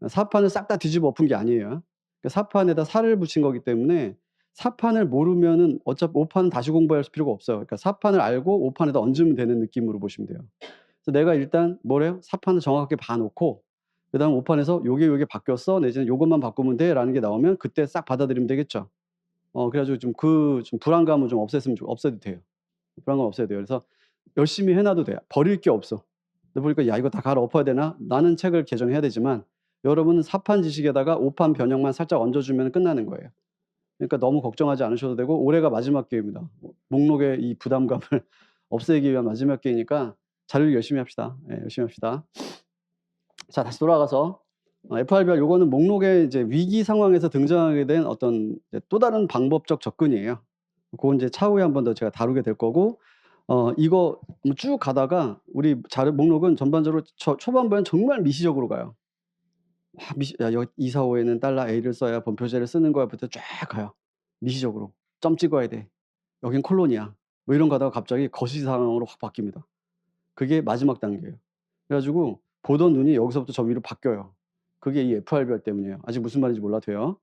4판을 싹 다 뒤집어 엎은 게 아니에요. 그 4판에다 4를 붙인 거기 때문에 4판을 모르면은 어차피 5판은 다시 공부할 필요가 없어요. 그러니까 4판을 알고 5판에다 얹으면 되는 느낌으로 보시면 돼요. 그래서 내가 일단 뭐래요? 4판을 정확하게 봐 놓고 그다음 5판에서 "요게 바뀌었어." 내지는 "요것만 바꾸면 돼."라는 게 나오면 그때 싹 받아들이면 되겠죠. 그래 가지고 좀 불안감을 좀 없애도 돼요. 불안감 없애야 돼요. 그래서 열심히 해 놔도 돼요. 버릴 게 없어. 근데 보니까 '야 이거 다 갈아엎어야 되나?' 나는 책을 개정해야 되지만 여러분은 4판 지식에다가 5판 변형만 살짝 얹어 주면 끝나는 거예요. 그러니까 너무 걱정하지 않으셔도 되고 올해가 마지막 기회입니다. 목록의 이 부담감을 없애기 위한 마지막 기회니까 자료 열심히 합시다. 예, 열심히 합시다. 자, 다시 돌아가서 FRBR 요거는 목록의 이제 위기 상황에서 등장하게 된 어떤 이제 또 다른 방법적 접근이에요. 고건 이제 차후에 한 번 더 제가 다루게 될 거고 이거 쭉 가다가 우리 자료 목록은 전반적으로 초반부엔 정말 미시적으로 가요. 야, 여기 2, 4, 5에는 달러 A를 써야 번표제를 쓰는 거야부터 쫙 가요. 미시적으로. 점 찍어야 돼. 여긴 콜론이야. 뭐 이런 거 하다가 갑자기 거시 상황으로 확 바뀝니다. 그게 마지막 단계예요. 그래 가지고 보던 눈이 여기서부터 저 위로 바뀌어요. 그게 이 FRBR 때문이에요. 아직 무슨 말인지 몰라도 돼요.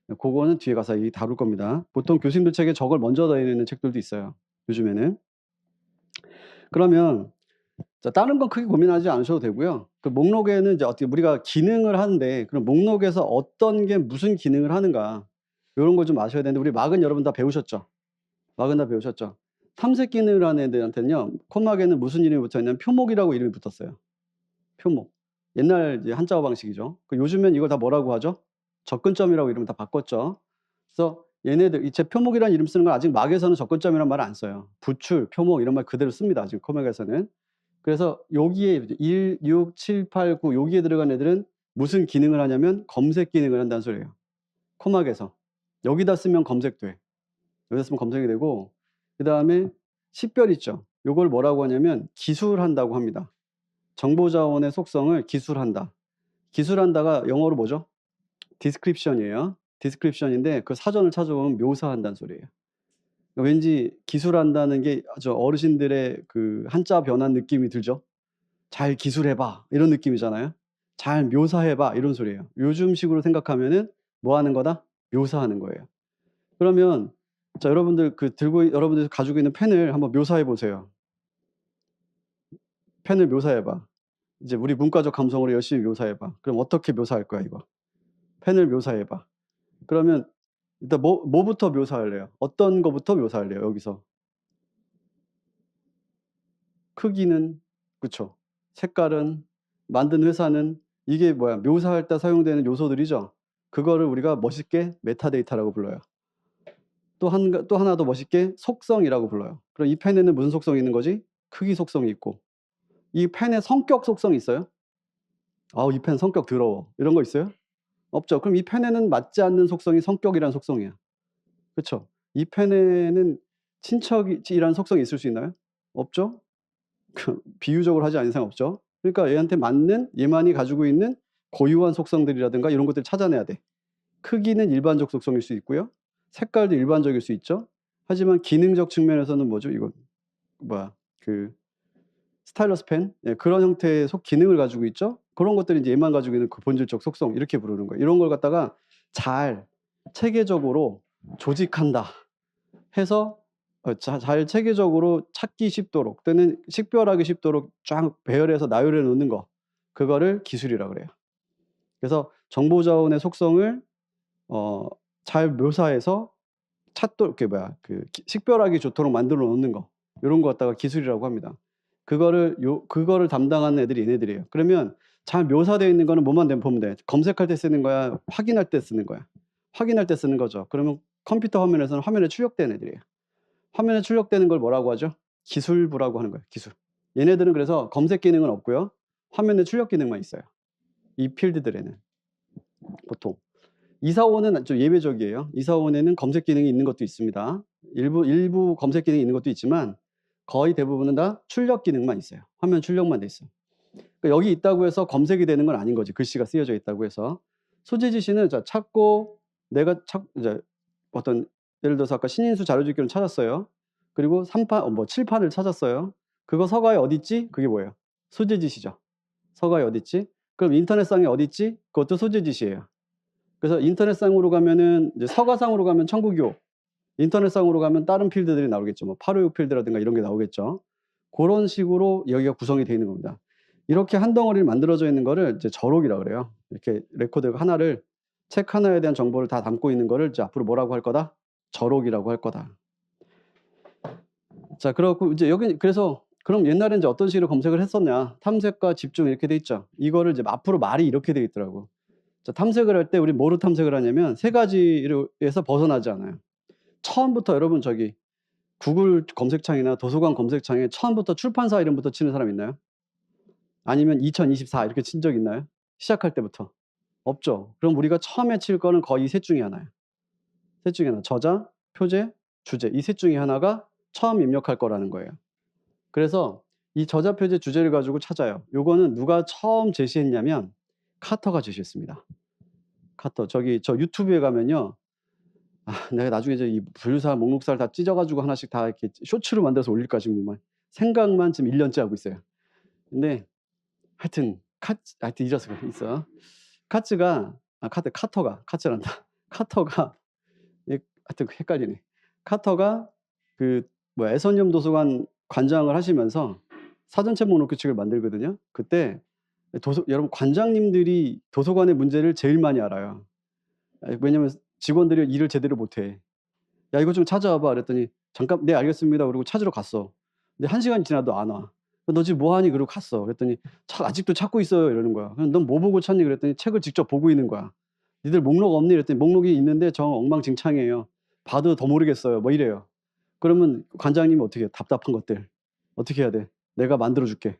그거는 뒤에 가서 다룰 겁니다. 보통 교수님들 책에 저걸 먼저 다니는 책들도 있어요, 요즘에는. 그러면 자, 다른 건 크게 고민하지 않으셔도 되고요. 그 목록에는 이제 어떻게 우리가 기능을 하는데 그럼 목록에서 어떤 게 무슨 기능을 하는가 요런 걸 좀 아셔야 되는데 우리 막은 여러분 다 배우셨죠? 막은 다 배우셨죠? 탐색 기능을 하는 애들한테는요. 콤막에는 무슨 이름이 붙어있냐면 표목이라고 이름이 붙었어요. 표목. 옛날 이제 한자어 방식이죠. 요즘엔 이걸 다 뭐라고 하죠? 접근점이라고 이름을 다 바꿨죠. 그래서 얘네들 제 표목이라는 이름 쓰는 건 아직 막에서는 접근점이라는 말을 안 써요. 부출, 표목 이런 말 그대로 씁니다. 지금 콤막에서는. 그래서 여기에 1, 6, 7, 8, 9 여기에 들어간 애들은 무슨 기능을 하냐면 검색 기능을 한다는 소리예요. 코막에서. 여기다 쓰면 검색돼. 여기다 쓰면 검색이 되고 그다음에 식별 있죠. 요걸 뭐라고 하냐면 기술한다고 합니다. 정보자원의 속성을 기술한다. 기술한다가 영어로 뭐죠? description이에요. description인데 그 사전을 찾아보면 묘사한다는 소리예요. 왠지 기술한다는 게 저 어르신들의 그 한자 변한 느낌이 들죠? "잘 기술해 봐." 이런 느낌이잖아요. "잘 묘사해 봐." 이런 소리예요. 요즘식으로 생각하면은 뭐 하는 거다? 묘사하는 거예요. 그러면 자 여러분들 가지고 있는 펜을 한번 묘사해 보세요. 펜을 묘사해 봐. 이제 우리 문과적 감성으로 열심히 묘사해 봐. 그럼 어떻게 묘사할 거야 이거? 펜을 묘사해 봐. 그러면 일단 뭐부터 묘사할래요? 어떤 거부터 묘사할래요 여기서? 크기는 그쵸. 색깔은 만든 회사는 이게 뭐야 묘사할 때 사용되는 요소들이죠. 그거를 우리가 멋있게 메타데이터라고 불러요. 또 하나 더 멋있게 속성이라고 불러요. 그럼 이 펜에는 무슨 속성이 있는 거지? 크기 속성이 있고. 이 펜에 성격 속성이 있어요? 이 펜 성격 더러워. 이런 거 있어요? 없죠. 그럼 이 펜에는 맞지 않는 속성이 성격이라는 속성이야. 그쵸? 이 펜에는 친척이라는 속성이 있을 수 있나요? 없죠? 비유적으로 하지 않은 이상 없죠. 그러니까 얘한테 맞는 얘만이 가지고 있는 고유한 속성들이라든가 이런 것들을 찾아내야 돼. 크기는 일반적 속성일 수 있고요. 색깔도 일반적일 수 있죠. 하지만 기능적 측면에서는 뭐죠? 이건 그 스타일러스 펜? 예, 그런 형태의 기능을 가지고 있죠. 그런 것들이 이제 얘만 가지고 있는 그 본질적 속성 이렇게 부르는 거예요. 이런 걸 갖다가 잘 체계적으로 조직한다 해서 잘 체계적으로 찾기 쉽도록 또는 식별하기 쉽도록 쫙 배열해서 나열해 놓는 거, 그거를 기술이라고 그래요. 그래서 정보 자원의 속성을 잘 묘사해서 식별하기 좋도록 만들어 놓는 거, 요런 거 갖다가 기술이라고 합니다. 그거를 담당하는 애들이 얘네들이에요. 그러면 잘 묘사되어 있는 거는 뭐만 보면 돼? 검색할 때 쓰는 거야? 확인할 때 쓰는 거야? 확인할 때 쓰는 거죠. 그러면 컴퓨터 화면에서는 화면에 출력되는 애들이에요. 화면에 출력되는 걸 뭐라고 하죠? 기술부라고 하는 거예요. 기술. 얘네들은 그래서 검색 기능은 없고요. 화면에 출력 기능만 있어요. 이 필드들에는 보통. 245는 좀 예외적이에요. 245에는 검색 기능이 있는 것도 있습니다. 일부 검색 기능이 있는 것도 있지만 거의 대부분은 다 출력 기능만 있어요. 화면 출력만 돼 있어요. 그러니까 여기 있다고 해서 검색이 되는 건 아닌 거지. 글씨가 쓰여져 있다고 해서. 소재 지시는 찾고 내가 이제 어떤 예를 들어서 아까 신인수 자료집기를 찾았어요. 그리고 7판을 찾았어요. 그거 서가에 어디 있지? 그게 뭐예요? 소재 지시죠. 서가에 어디 있지? 그럼 인터넷상에 어디 있지? 그것도 소재 지시예요. 그래서 인터넷상으로 가면은 이제 서가상으로 가면 천국이요. 인터넷상으로 가면 다른 필드들이 나오겠죠. 뭐 856 필드라든가 이런 게 나오겠죠. 그런 식으로 여기가 구성이 되어 있는 겁니다. 이렇게 한 덩어리를 만들어져 있는 거를 이제 저록이라고 그래요. 이렇게 레코드 하나를 책 하나에 대한 정보를 다 담고 있는 거를 이제 앞으로 뭐라고 할 거다? 저록이라고 할 거다. 자, 그렇고 이제 여기 그래서 그럼 옛날에 이제 어떤 식으로 검색을 했었냐? 탐색과 집중 이렇게 돼 있죠. 이거를 이제 앞으로 말이 이렇게 돼 있더라고. 자, 탐색을 할 때 우리 뭐로 탐색을 하냐면 세 가지에서 벗어나지 않아요. 처음부터 여러분 저기 구글 검색창이나 도서관 검색창에 처음부터 출판사 이름부터 치는 사람 있나요? 아니면 2024 이렇게 친 적 있나요? 시작할 때부터. 없죠. 그럼 우리가 처음에 칠 거는 거의 셋 중에 하나예요. 셋 중에 하나. 저자, 표제, 주제. 이 셋 중에 하나가 처음 입력할 거라는 거예요. 그래서 이 저자, 표제, 주제를 가지고 찾아요. 요거는 누가 처음 제시했냐면 카터가 제시했습니다. 카터. 저 유튜브에 가면요. 내가 나중에 이 분류사, 목록사를 다 찢어가지고 하나씩 다 이렇게 쇼츠로 만들어서 올릴까 지금 생각만 지금 1년째 하고 있어요. 근데 하여튼 잊었어. 있어. 카터가 하여튼 헷갈리네. 카터가 애선염 도서관 관장을 하시면서 사전체 목록 규칙을 만들거든요. 그때 여러분 관장님들이 도서관의 문제를 제일 많이 알아요. 왜냐면 직원들이 일을 제대로 못해. 야, 이거 좀 찾아와봐. 그랬더니 잠깐, 네, 알겠습니다. 그러고 찾으러 갔어. 근데 1시간이 지나도 안 와. 너 지금 뭐 하니? 그러고 갔어. 그랬더니 아직도 찾고 있어요. 이러는 거야. 그럼 넌 뭐 보고 찾니? 그랬더니 책을 직접 보고 있는 거야. 니들 목록 없니? 그랬더니 목록이 있는데 정 엉망진창이에요. 봐도 더 모르겠어요. 뭐 이래요. 그러면 관장님이 어떻게 해요? 답답한 것들. 어떻게 해야 돼? 내가 만들어줄게.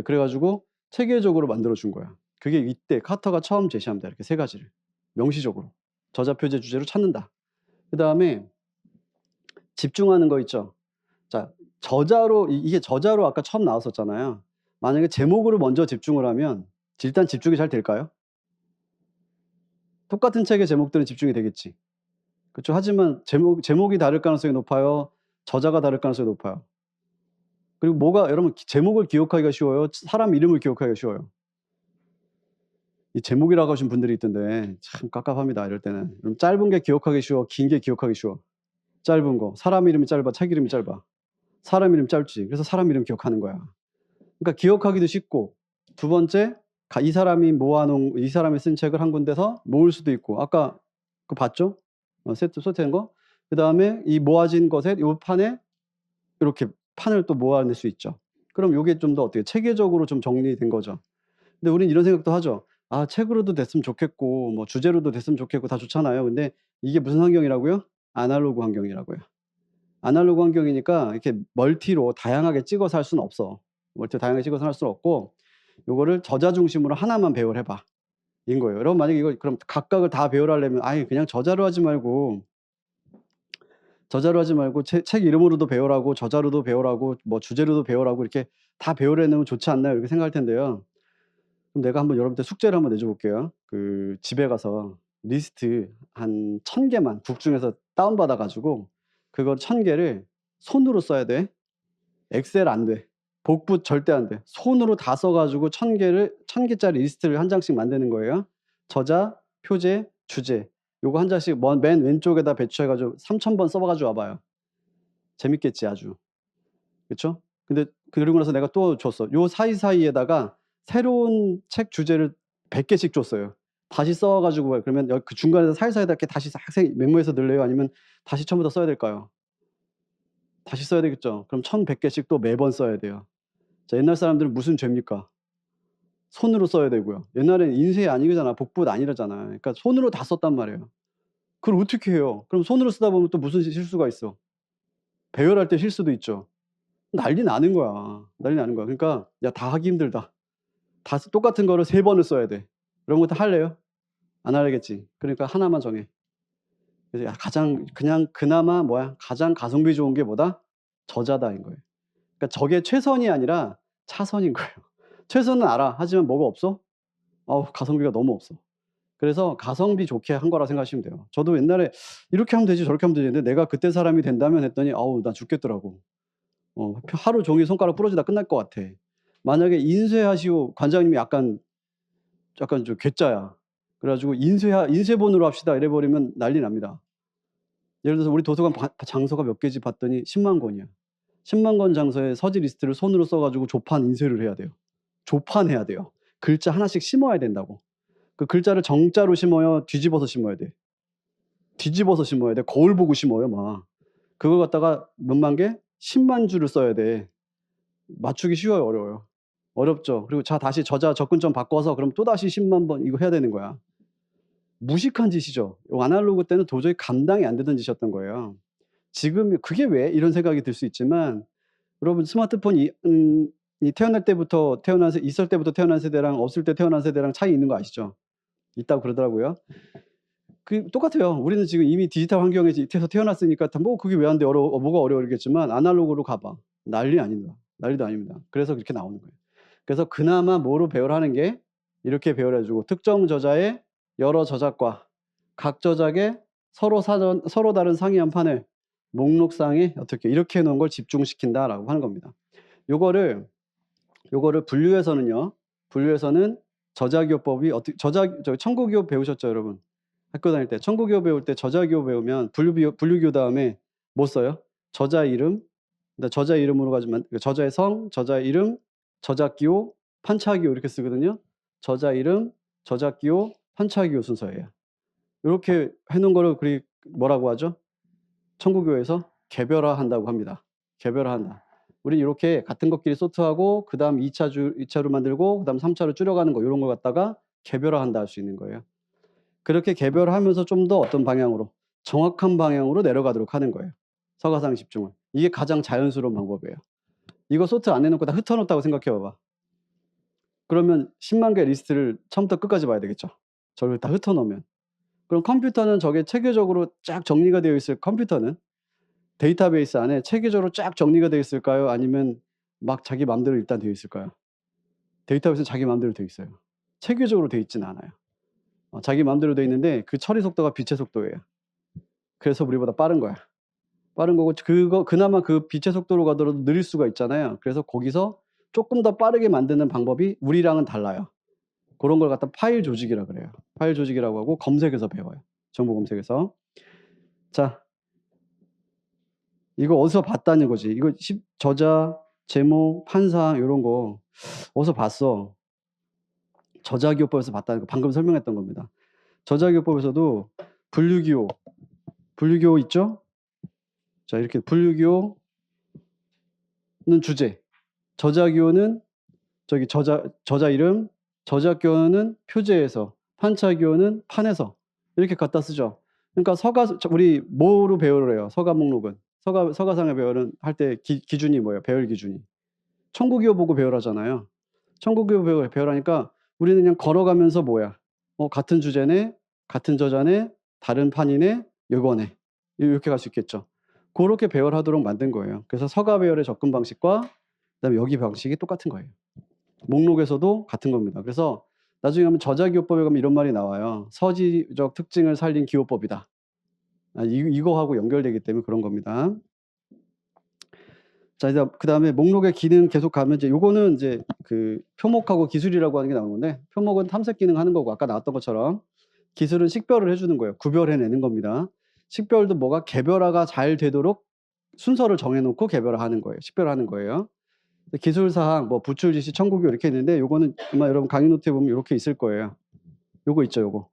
그래가지고 체계적으로 만들어준 거야. 그게 이때 카터가 처음 제시합니다. 이렇게 세 가지를. 명시적으로. 저자, 표제, 주제로 찾는다. 그 다음에 집중하는 거 있죠. 자, 이게 저자로 아까 처음 나왔었잖아요. 만약에 제목으로 먼저 집중을 하면 일단 집중이 잘 될까요? 똑같은 책의 제목들은 집중이 되겠지. 그렇죠. 하지만 제목이 다를 가능성이 높아요. 저자가 다를 가능성이 높아요. 그리고 여러분 제목을 기억하기가 쉬워요? 사람 이름을 기억하기가 쉬워요? 이 제목이라고 하신 분들이 있던데 참 깝깝합니다. 이럴 때는. 그럼 짧은 게 기억하기 쉬워? 긴 게 기억하기 쉬워? 짧은 거. 사람 이름이 짧아? 책 이름이 짧아? 사람 이름 짧지. 그래서 사람 이름 기억하는 거야. 그러니까 기억하기도 쉽고, 두 번째, 이 사람이 쓴 책을 한 군데서 모을 수도 있고, 아까 그거 봤죠? 소트된 거. 그 다음에 이 모아진 것에 이 판에 이렇게 판을 또 모아낼 수 있죠. 그럼 이게 좀 더 어떻게 체계적으로 좀 정리된 거죠. 근데 우린 이런 생각도 하죠. 책으로도 됐으면 좋겠고 뭐 주제로도 됐으면 좋겠고 다 좋잖아요. 근데 이게 무슨 환경이라고요? 아날로그 환경이라고요. 아날로그 환경이니까 이렇게 멀티로 다양하게 찍어서 할 수는 없어. 멀티로 다양하게 찍어서 할 수는 없고 요거를 저자 중심으로 하나만 배열해 봐. 인 거예요. 여러분 만약에 이걸 그럼 각각을 다 배열하려면 그냥 저자로 하지 말고 책 이름으로도 배열하고 저자로도 배열하고 뭐 주제로도 배열하고 이렇게 다 배열해 놓으면 좋지 않나요? 이렇게 생각할 텐데요. 그럼 내가 한번 여러분한테 숙제를 한번 내줘 볼게요. 그 집에 가서 리스트 한 1000개만 북 중에서 다운 받아 가지고 그걸 1000개를 손으로 써야 돼. 엑셀 안 돼. 복붙 절대 안 돼. 손으로 다 써 가지고 1000개짜리 리스트를 한 장씩 만드는 거예요. 저자, 표제, 주제. 요거 한 장씩 맨 왼쪽에다 배치해 가지고 3000번 써 가지고 와 봐요. 재밌겠지 아주. 그쵸? 근데 그러고 나서 내가 또 줬어. 요 사이사이에다가 새로운 책 주제를 100개씩 줬어요. 다시 써 가지고 그러면 그 중간에서 사이사이에다 이렇게 다시 학생이 메모해서 넣을래요? 아니면 다시 처음부터 써야 될까요? 다시 써야 되겠죠. 그럼 1100개씩 또 매번 써야 돼요. 자, 옛날 사람들은 무슨 죄입니까? 손으로 써야 되고요. 옛날에는 인쇄 아니잖아. 복붙 아니라잖아. 그러니까 손으로 다 썼단 말이에요. 그걸 어떻게 해요? 그럼 손으로 쓰다 보면 또 무슨 실수가 있어? 배열할 때 실수도 있죠. 난리 나는 거야. 난리 나는 거야. 그러니까 야, 다 하기 힘들다. 다 똑같은 거를 3번을 써야 돼. 이런 것도 할래요? 안 하겠지. 그러니까 하나만 정해. 그래서 그냥 그나마 가장 가성비 좋은 게 뭐다? 저자다인 거예요. 그러니까 저게 최선이 아니라 차선인 거예요. 최선은 알아. 하지만 뭐가 없어? 가성비가 너무 없어. 그래서 가성비 좋게 한 거라 생각하시면 돼요. 저도 옛날에 이렇게 하면 되지 저렇게 하면 되지 했는데 내가 그때 사람이 된다면 했더니 나 죽겠더라고. 하루 종일 손가락 부러지다 끝날 것 같아. 만약에 인쇄하시오 관장님이 약간 좀 괴짜야. 그래 가지고 인쇄본으로 합시다 이래 버리면 난리 납니다. 예를 들어서 우리 도서관 장소가 몇 개지 봤더니 10만 권이야. 10만 권 장소에 서지 리스트를 손으로 써 가지고 조판 인쇄를 해야 돼요. 조판해야 돼요. 글자 하나씩 심어야 된다고. 그 글자를 정자로 심어요? 뒤집어서 심어야 돼? 뒤집어서 심어야 돼. 거울 보고 심어요 막. 그걸 갖다가 몇만 개? 10만 줄을 써야 돼. 맞추기 쉬워요, 어려워요? 어렵죠. 그리고 다시 저자 접근점 바꿔서 그럼 또다시 10만 번 이거 해야 되는 거야. 무식한 짓이죠. 아날로그 때는 도저히 감당이 안 되던 짓이었던 거예요. 지금 '그게 왜?' 이런 생각이 들 수 있지만 여러분 스마트폰이 있을 때부터 태어난 세대랑 없을 때 태어난 세대랑 차이 있는 거 아시죠? 있다고 그러더라고요. 똑같아요. 우리는 지금 이미 디지털 환경에서 태어났으니까 그게 왜 안 돼? 뭐가 어려워 이러겠지만 아날로그로 가 봐. 난리 아닙니다. 난리도 아닙니다. 그래서 그렇게 나오는 거예요. 그래서 그나마 뭐로 배열하는 게 이렇게 배열해 주고 특정 저자의 여러 저작과 각 저작의 서로 다른 상이한 판을 목록상에 어떻게 이렇게 해 놓은 걸 집중시킨다라고 하는 겁니다. 요거를 분류해서는 저자기호법이 청구기호 배우셨죠, 여러분? 학교 다닐 때 청구기호 배울 때 저자기호 배우면 분류기호 다음에 뭐 써요? 저자 이름, 저자 이름으로 가지면 저자의 성, 저자 이름, 저자기호, 판차기호 이렇게 쓰거든요. 저자 이름, 저자기호, 판차기호 순서예요. 요렇게 해 놓은 거를 뭐라고 하죠? 청구교에서 개별화한다고 합니다. 개별화한다. 우린 요렇게 같은 것끼리 소트하고 그다음 2차로 만들고 그다음 3차로 줄여가는 거 요런 걸 갖다가 개별화한다 할 수 있는 거예요. 그렇게 개별화하면서 좀 더 어떤 방향으로 정확한 방향으로 내려가도록 하는 거예요. 서가상 집중을. 이게 가장 자연스러운 방법이에요. 이거 소트 안 해 놓고 다 흩어 놓았다고 생각해 봐봐. 그러면 10만 개 리스트를 처음부터 끝까지 봐야 되겠죠. 저걸 다 흩어 놓으면. 그럼 컴퓨터는 저게 체계적으로 쫙 정리가 되어 있을 컴퓨터는 데이터베이스 안에 체계적으로 쫙 정리가 되어 있을까요? 아니면 막 자기 맘대로 일단 되어 있을까요? 데이터베이스는 자기 맘대로 되어 있어요. 체계적으로 되어 있지는 않아요. 자기 맘대로 되어 있는데 그 처리 속도가 빛의 속도예요. 그래서 우리보다 빠른 거야. 빠른 거고 그나마 그 빛의 속도로 가더라도 느릴 수가 있잖아요. 그래서 거기서 쪼끔 더 빠르게 만드는 방법이 우리랑은 달라요. 고런 걸 갖다 파일 조직이라 그래요. 파일 조직이라고 하고 검색해서 배워요. 정보 검색해서. 자. 이거 어디서 봤다는 거지. 이거 저자, 제목, 판사 요런 거 어디서 봤어? 저자기호법에서 봤다는 거 방금 설명했던 겁니다. 저자기호법에서도 분류기호 있죠? 자, 이렇게 분류기호는 주제, 저자기호는 저자 이름, 저작교원은 표제에서, 판차교원은 판에서 이렇게 갖다 쓰죠. 그러니까 우리 뭐로 배열을 해요? 서가 목록은. 서가상의 배열은 할 때 기준이 뭐예요? 배열 기준이. 청구기호 보고 배열하잖아요. 청구기호 보고 배열하니까 우리는 그냥 걸어가면서 뭐야? 같은 주제네, 같은 저자네, 다른 판이네, 요거네. 이렇게 갈 수 있겠죠. 그렇게 배열하도록 만든 거예요. 그래서 서가 배열의 접근 방식과 그다음에 여기 방식이 똑같은 거예요. 목록에서도 같은 겁니다. 그래서 나중에 가면 저자기호법에 가면 이런 말이 나와요. 서지적 특징을 살린 기호법이다. 이거하고 연결되기 때문에 그런 겁니다. 자, 이제 그다음에 목록의 기능 계속 가면 이제 요거는 이제 그 표목하고 기술이라고 하는 게 나오는 건데, 표목은 탐색 기능 하는 거고 아까 나왔던 것처럼 기술은 식별을 해주는 거예요. 구별해내는 겁니다. 식별도 뭐가 개별화가 잘 되도록 순서를 정해놓고 개별화하는 거예요. 식별하는 거예요. 기술사항, 뭐 부출 지시, 청구교 이렇게 있는데 요거는 아마 여러분 강의 노트에 보면 이렇게 있을 거예요. 요거 있죠, 요거.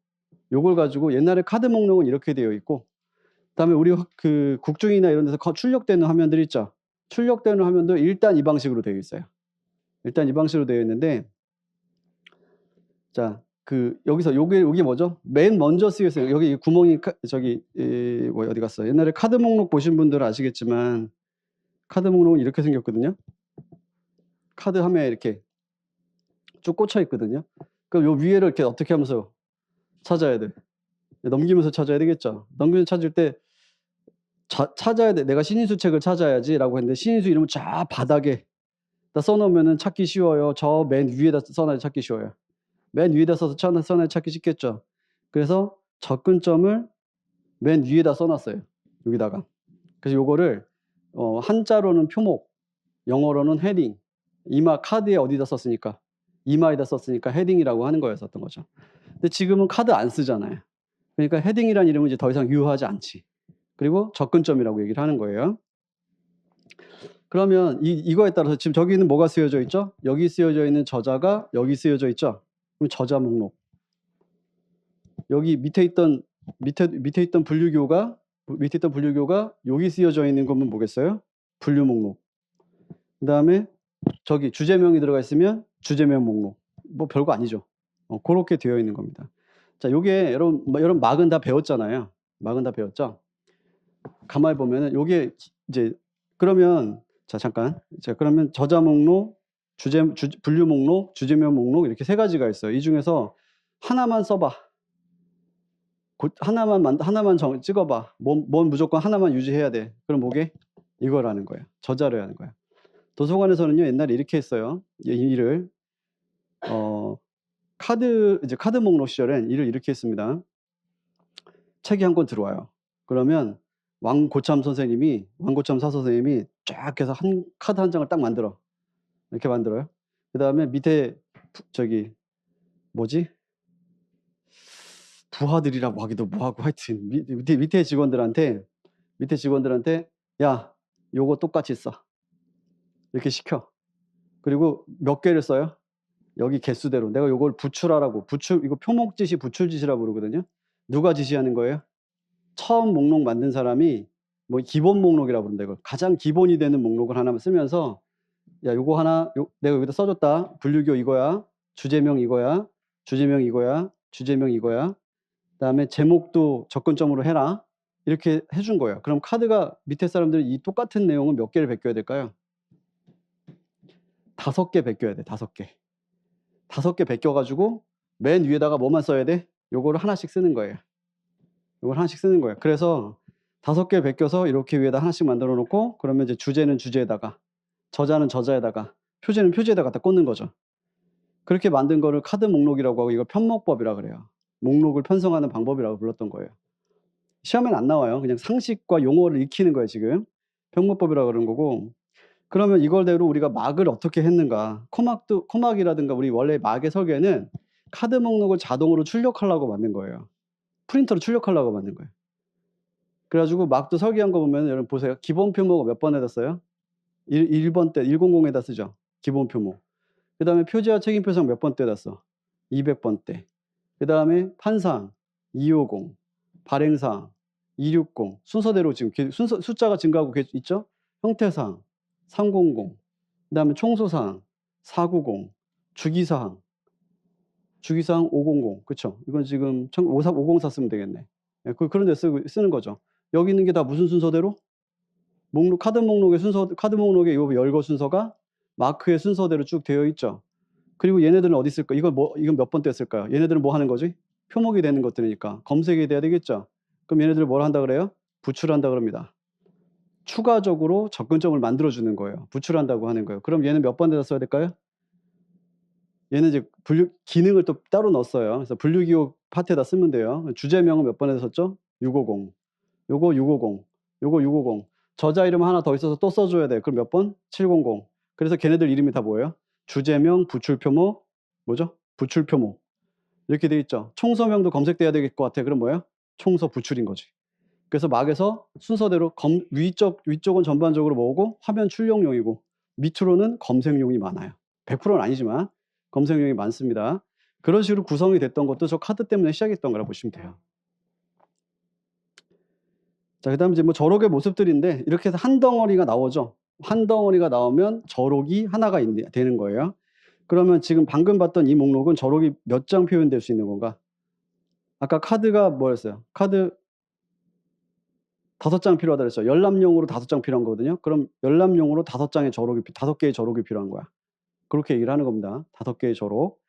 요걸 가지고 옛날에 카드 목록은 이렇게 되어 있고, 그다음에 우리 그 국중이나 이런 데서 출력되는 화면들 있죠. 출력되는 화면도 일단 이 방식으로 되어 있어요. 일단 이 방식으로 되어 있는데, 자, 여기서 요게 뭐죠? 맨 먼저 쓰였어요. 여기 구멍이 어디 갔어? 옛날에 카드 목록 보신 분들은 아시겠지만 카드 목록은 이렇게 생겼거든요. 카드 화면에 이렇게 쭉 꽂혀 있거든요. 그럼 요 위에를 이렇게 어떻게 하면서 찾아야 돼? 넘기면서 찾아야 되겠죠. 넘기면서 찾을 때 찾아야 돼. 내가 신인수책을 찾아야지라고 했는데 신인수 이름을 쫙 바닥에 써놓으면은 찾기 쉬워요. 저 맨 위에다 써놔야 찾기 쉬워요. 맨 위에다 써놔야 찾기 쉽겠죠. 그래서 접근점을 맨 위에다 써놨어요. 여기다가. 그래서 요거를 한자로는 표목, 영어로는 헤딩, 이마 카드에 어디다 썼으니까 이마에다 썼으니까 헤딩이라고 하는 거였었던 거죠. 근데 지금은 카드 안 쓰잖아요. 그러니까 헤딩이라는 이름은 이제 더 이상 유효하지 않지. 그리고 접근점이라고 얘기를 하는 거예요. 그러면 이거에 따라서 지금 저기는 뭐가 쓰여져 있죠? 여기 쓰여져 있는 저자가 여기 쓰여져 있죠? 그럼 저자 목록. 여기 밑에 있던 분류교가 여기 쓰여져 있는 거면 뭐겠어요? 분류 목록. 그다음에 저기 주제명이 들어가 있으면 주제명 목록. 뭐 별거 아니죠. 그렇게 되어 있는 겁니다. 자, 요게 여러분 막은 다 배웠잖아요. 막은 다 배웠죠? 가만히 보면은 요게 이제 그러면 자, 잠깐. 자, 그러면 저자 목록, 분류 목록, 주제명 목록 이렇게 세 가지가 있어요. 이 중에서 하나만 써봐. 하나만 찍어봐. 뭔 무조건 하나만 유지해야 돼. 그럼 뭐게? 이거라는 거예요. 저자를 하는 거예요. 도서관에서는요, 옛날에 이렇게 했어요. 일을. 카드 목록 시절엔 일을 이렇게 했습니다. 책이 한 권 들어와요. 그러면 왕고참 사 선생님이 쫙 해서 카드 한 장을 딱 만들어. 이렇게 만들어요. 그 다음에 밑에, 부하들이라고 하기도 뭐하고 하여튼, 밑에 직원들한테, 야, 요거 똑같이 써. 이렇게 시켜. 그리고 몇 개를 써요? 여기 개수대로. 내가 요걸 부출하라고. 이거 표목지시, 부출지시라고 그러거든요. 누가 지시하는 거예요? 처음 목록 만든 사람이 기본 목록이라고 부른다. 이걸 가장 기본이 되는 목록을 하나만 쓰면서 야, 요거 하나 내가 여기다 써줬다. 분류교 이거야. 주제명 이거야. 주제명 이거야. 주제명 이거야. 그다음에 제목도 접근점으로 해라. 이렇게 해준 거예요. 그럼 카드가 밑에 사람들이 이 똑같은 내용은 몇 개를 베껴야 될까요? 5개 베껴야 돼. 5개. 5개 베껴가지고 맨 위에다가 뭐만 써야 돼? 요거를 하나씩 쓰는 거예요. 요걸 하나씩 쓰는 거예요. 그래서 5개 베껴서 이렇게 위에다 하나씩 만들어 놓고 그러면 이제 주제는 주제에다가 저자는 저자에다가 표제는 표지에다 갖다 꽂는 거죠. 그렇게 만든 거를 카드 목록이라고 하고 이걸 편목법이라 그래요. 목록을 편성하는 방법이라고 불렀던 거예요. 시험엔 안 나와요. 그냥 상식과 용어를 익히는 거예요, 지금. 편목법이라고 그러는 거고. 그러면 이걸대로 우리가 막을 어떻게 했는가. 코막이라든가 우리 원래 막의 설계는 카드 목록을 자동으로 출력하려고 만든 거예요. 프린터로 출력하려고 만든 거예요. 그래가지고 막도 설계한 거 보면 여러분 보세요. 기본 표목 몇 번에다 써요? 1번 때, 100에다 쓰죠. 기본 표목. 그 다음에 표지와 책임표상 몇 번대에다 써? 200번대. 그 다음에 판상 250, 발행상 260. 순서대로 지금 숫자가 증가하고 있죠? 형태상 300, 그 다음에 총소상 490, 주기사항 주기사항 500. 그쵸? 이건 지금 504 쓰면 되겠네. 예, 그런 데 쓰는 거죠. 여기 있는 게 다 무슨 순서대로? 카드 목록의 요 열거 순서가 마크의 순서대로 쭉 되어 있죠. 그리고 얘네들은 어디 있을까? 이건 몇 번 뗐을까요? 얘네들은 뭐 하는 거지? 표목이 되는 것들이니까 검색이 돼야 되겠죠. 그럼 얘네들을 뭘 한다 그래요? 부출한다 그럽니다. 추가적으로 접근점을 만들어 주는 거예요. 부출한다고 하는 거예요. 그럼 얘는 몇 번에다 써야 될까요? 얘는 이제 기능을 또 따로 넣었어요. 그래서 분류기호 파트에다 쓰면 돼요. 주제명은 몇 번에다 썼죠? 650. 요거 650. 요거 650. 저자 이름 하나 더 있어서 또 써줘야 돼. 그럼 몇 번? 700. 그래서 걔네들 이름이 다 뭐예요? 주제명, 부출표목, 뭐죠? 부출표목. 이렇게 돼 있죠. 총서명도 검색돼야 될 것 같아. 그럼 뭐예요? 총서 부출인 거지. 그래서 막에서 순서대로 위쪽은 전반적으로 뭐고 화면 출력용이고 밑으로는 검색용이 많아요. 100%는 아니지만 검색용이 많습니다. 그런 식으로 구성이 됐던 것도 저 카드 때문에 시작했던 거라 보시면 돼요. 자, 그다음에 이제 뭐 저록의 모습들인데 이렇게 해서 한 덩어리가 나오죠. 한 덩어리가 나오면 저록이 하나가 되는 거예요. 그러면 지금 방금 봤던 이 목록은 저록이 몇 장 표현될 수 있는 건가? 아까 카드가 뭐였어요? 카드 5장 필요하다 그랬죠. 열람용으로 5장 필요한 거거든요. 그럼 열람용으로 5개의 저록이 필요한 거야. 그렇게 얘기를 하는 겁니다. 5개의 저록.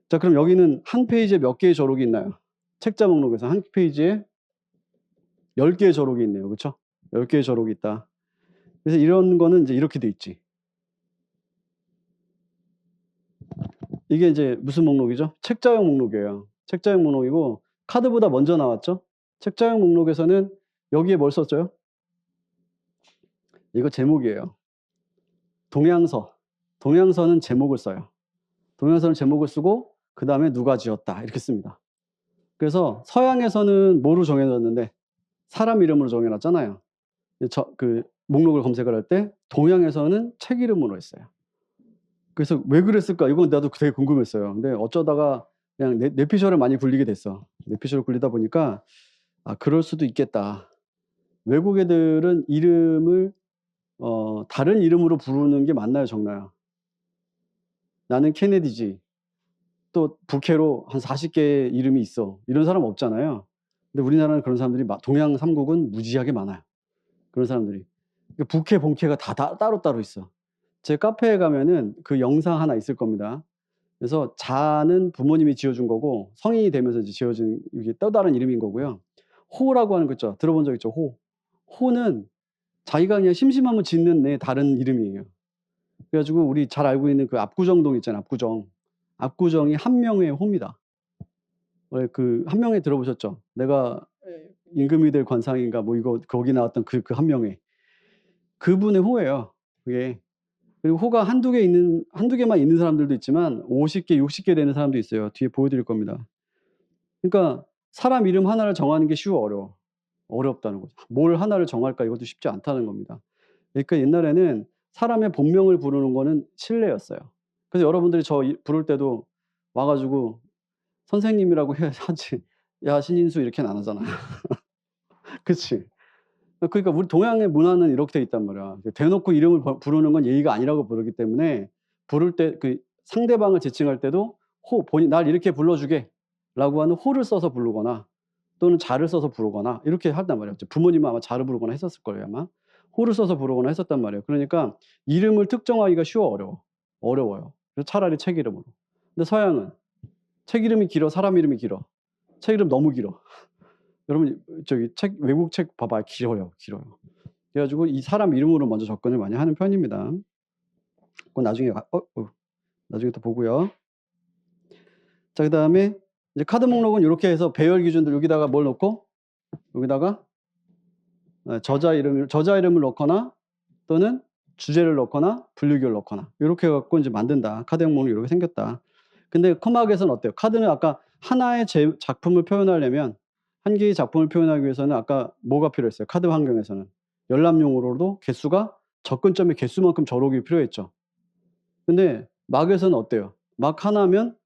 자, 그럼 여기는 한 페이지에 몇 개의 저록이 있나요? 책자 목록에서 한 페이지에 10개의 저록이 있네요. 그렇죠? 10개의 저록이 있다. 그래서 이런 거는 이제 이렇게 돼 있지. 이게 이제 무슨 목록이죠? 책자용 목록이에요. 책자용 목록이고 카드보다 먼저 나왔죠? 책자용 목록에서는 여기에 뭘 썼죠? 이거 제목이에요. 동양서. 동양서는 제목을 써요. 동양서는 제목을 쓰고 그 다음에 누가 지었다 이렇게 씁니다. 그래서 서양에서는 뭐로 정해놨는데 사람 이름으로 정해놨잖아요. 그 목록을 검색을 할 때 동양에서는 책 이름으로 했어요. 그래서 왜 그랬을까? 이건 나도 되게 궁금했어요. 근데 어쩌다가 그냥 뇌피셜을 많이 굴리게 됐어. 뇌피셜을 굴리다 보니까 아, 그럴 수도 있겠다. 외국 애들은 이름을 다른 이름으로 부르는 게 맞나요, 적나요? 나는 케네디지. 또 부캐로 한 40개의 이름이 있어. 이런 사람 없잖아요. 근데 우리나라는 그런 사람들이 동양 3국은 무지하게 많아요. 그런 사람들이. 부캐, 본캐가 다 따로따로 있어. 제 카페에 가면은 그 영상 하나 있을 겁니다. 그래서 자는 부모님이 지어준 거고 성인이 되면서 이제 지어진 이게 또 다른 이름인 거고요. 호라고 하는 거 있죠. 들어본 적 있죠? 호. 호는 자기가 그냥 심심하면 짓는 내 다른 이름이에요. 그래가지고 우리 잘 알고 있는 그 압구정동 있잖아요. 압구정. 압구정이 한명의 호입니다. 원래 그 한명회 들어보셨죠? 내가 임금이 될 관상인가 뭐 이거 거기 나왔던 그 한명회. 그분의 호예요. 그게. 그리고 호가 한두 개만 있는 사람들도 있지만 50개, 60개 되는 사람도 있어요. 뒤에 보여드릴 겁니다. 그러니까 사람 이름 하나를 정하는 게 어려워. 어렵다는 거죠. 뭘 하나를 정할까 이것도 쉽지 않다는 겁니다. 그러니까 옛날에는 사람의 본명을 부르는 거는 실례였어요. 그래서 여러분들이 저 부를 때도 와가지고 선생님이라고 하지. 야, 신인수 이렇게는 안 하잖아. 그치? 그러니까 우리 동양의 문화는 이렇게 돼 있단 말이야. 대놓고 이름을 부르는 건 예의가 아니라고 부르기 때문에 부를 때 그 상대방을 지칭할 때도 날 이렇게 불러주게 라고 하는 호를 써서 부르거나 또는 자를 써서 부르거나 이렇게 한단 말이에요. 부모님은 아마 자를 부르거나 했었을 거예요. 아마. 호를 써서 부르거나 했었단 말이에요. 그러니까 이름을 특정하기가 어려워요. 그래서 차라리 책 이름으로. 근데 서양은 책 이름이 길어, 사람 이름이 길어. 책 이름 너무 길어. 여러분 외국 책 봐봐요. 길어요. 그래가지고 이 사람 이름으로 먼저 접근을 많이 하는 편입니다. 그건 나중에 나중에 또 보고요. 자, 그다음에 이제 카드 목록은 이렇게 해서 배열 기준들 여기다가 뭘 넣고 여기다가 저자 이름을 넣거나 또는 주제를 넣거나 분류기를 넣거나 이렇게 갖고 이제 만든다. 카드형 목록이 이렇게 생겼다. 근데 컴학에서는 어때요? 카드는 아까 하나의 작품을 표현하려면 한 개의 작품을 표현하기 위해서는 아까 뭐가 필요했어요? 카드 환경에서는 열람용으로도 개수가 접근점의 개수만큼 저록이 필요했죠. 근데 막에서는 어때요? 막 하나면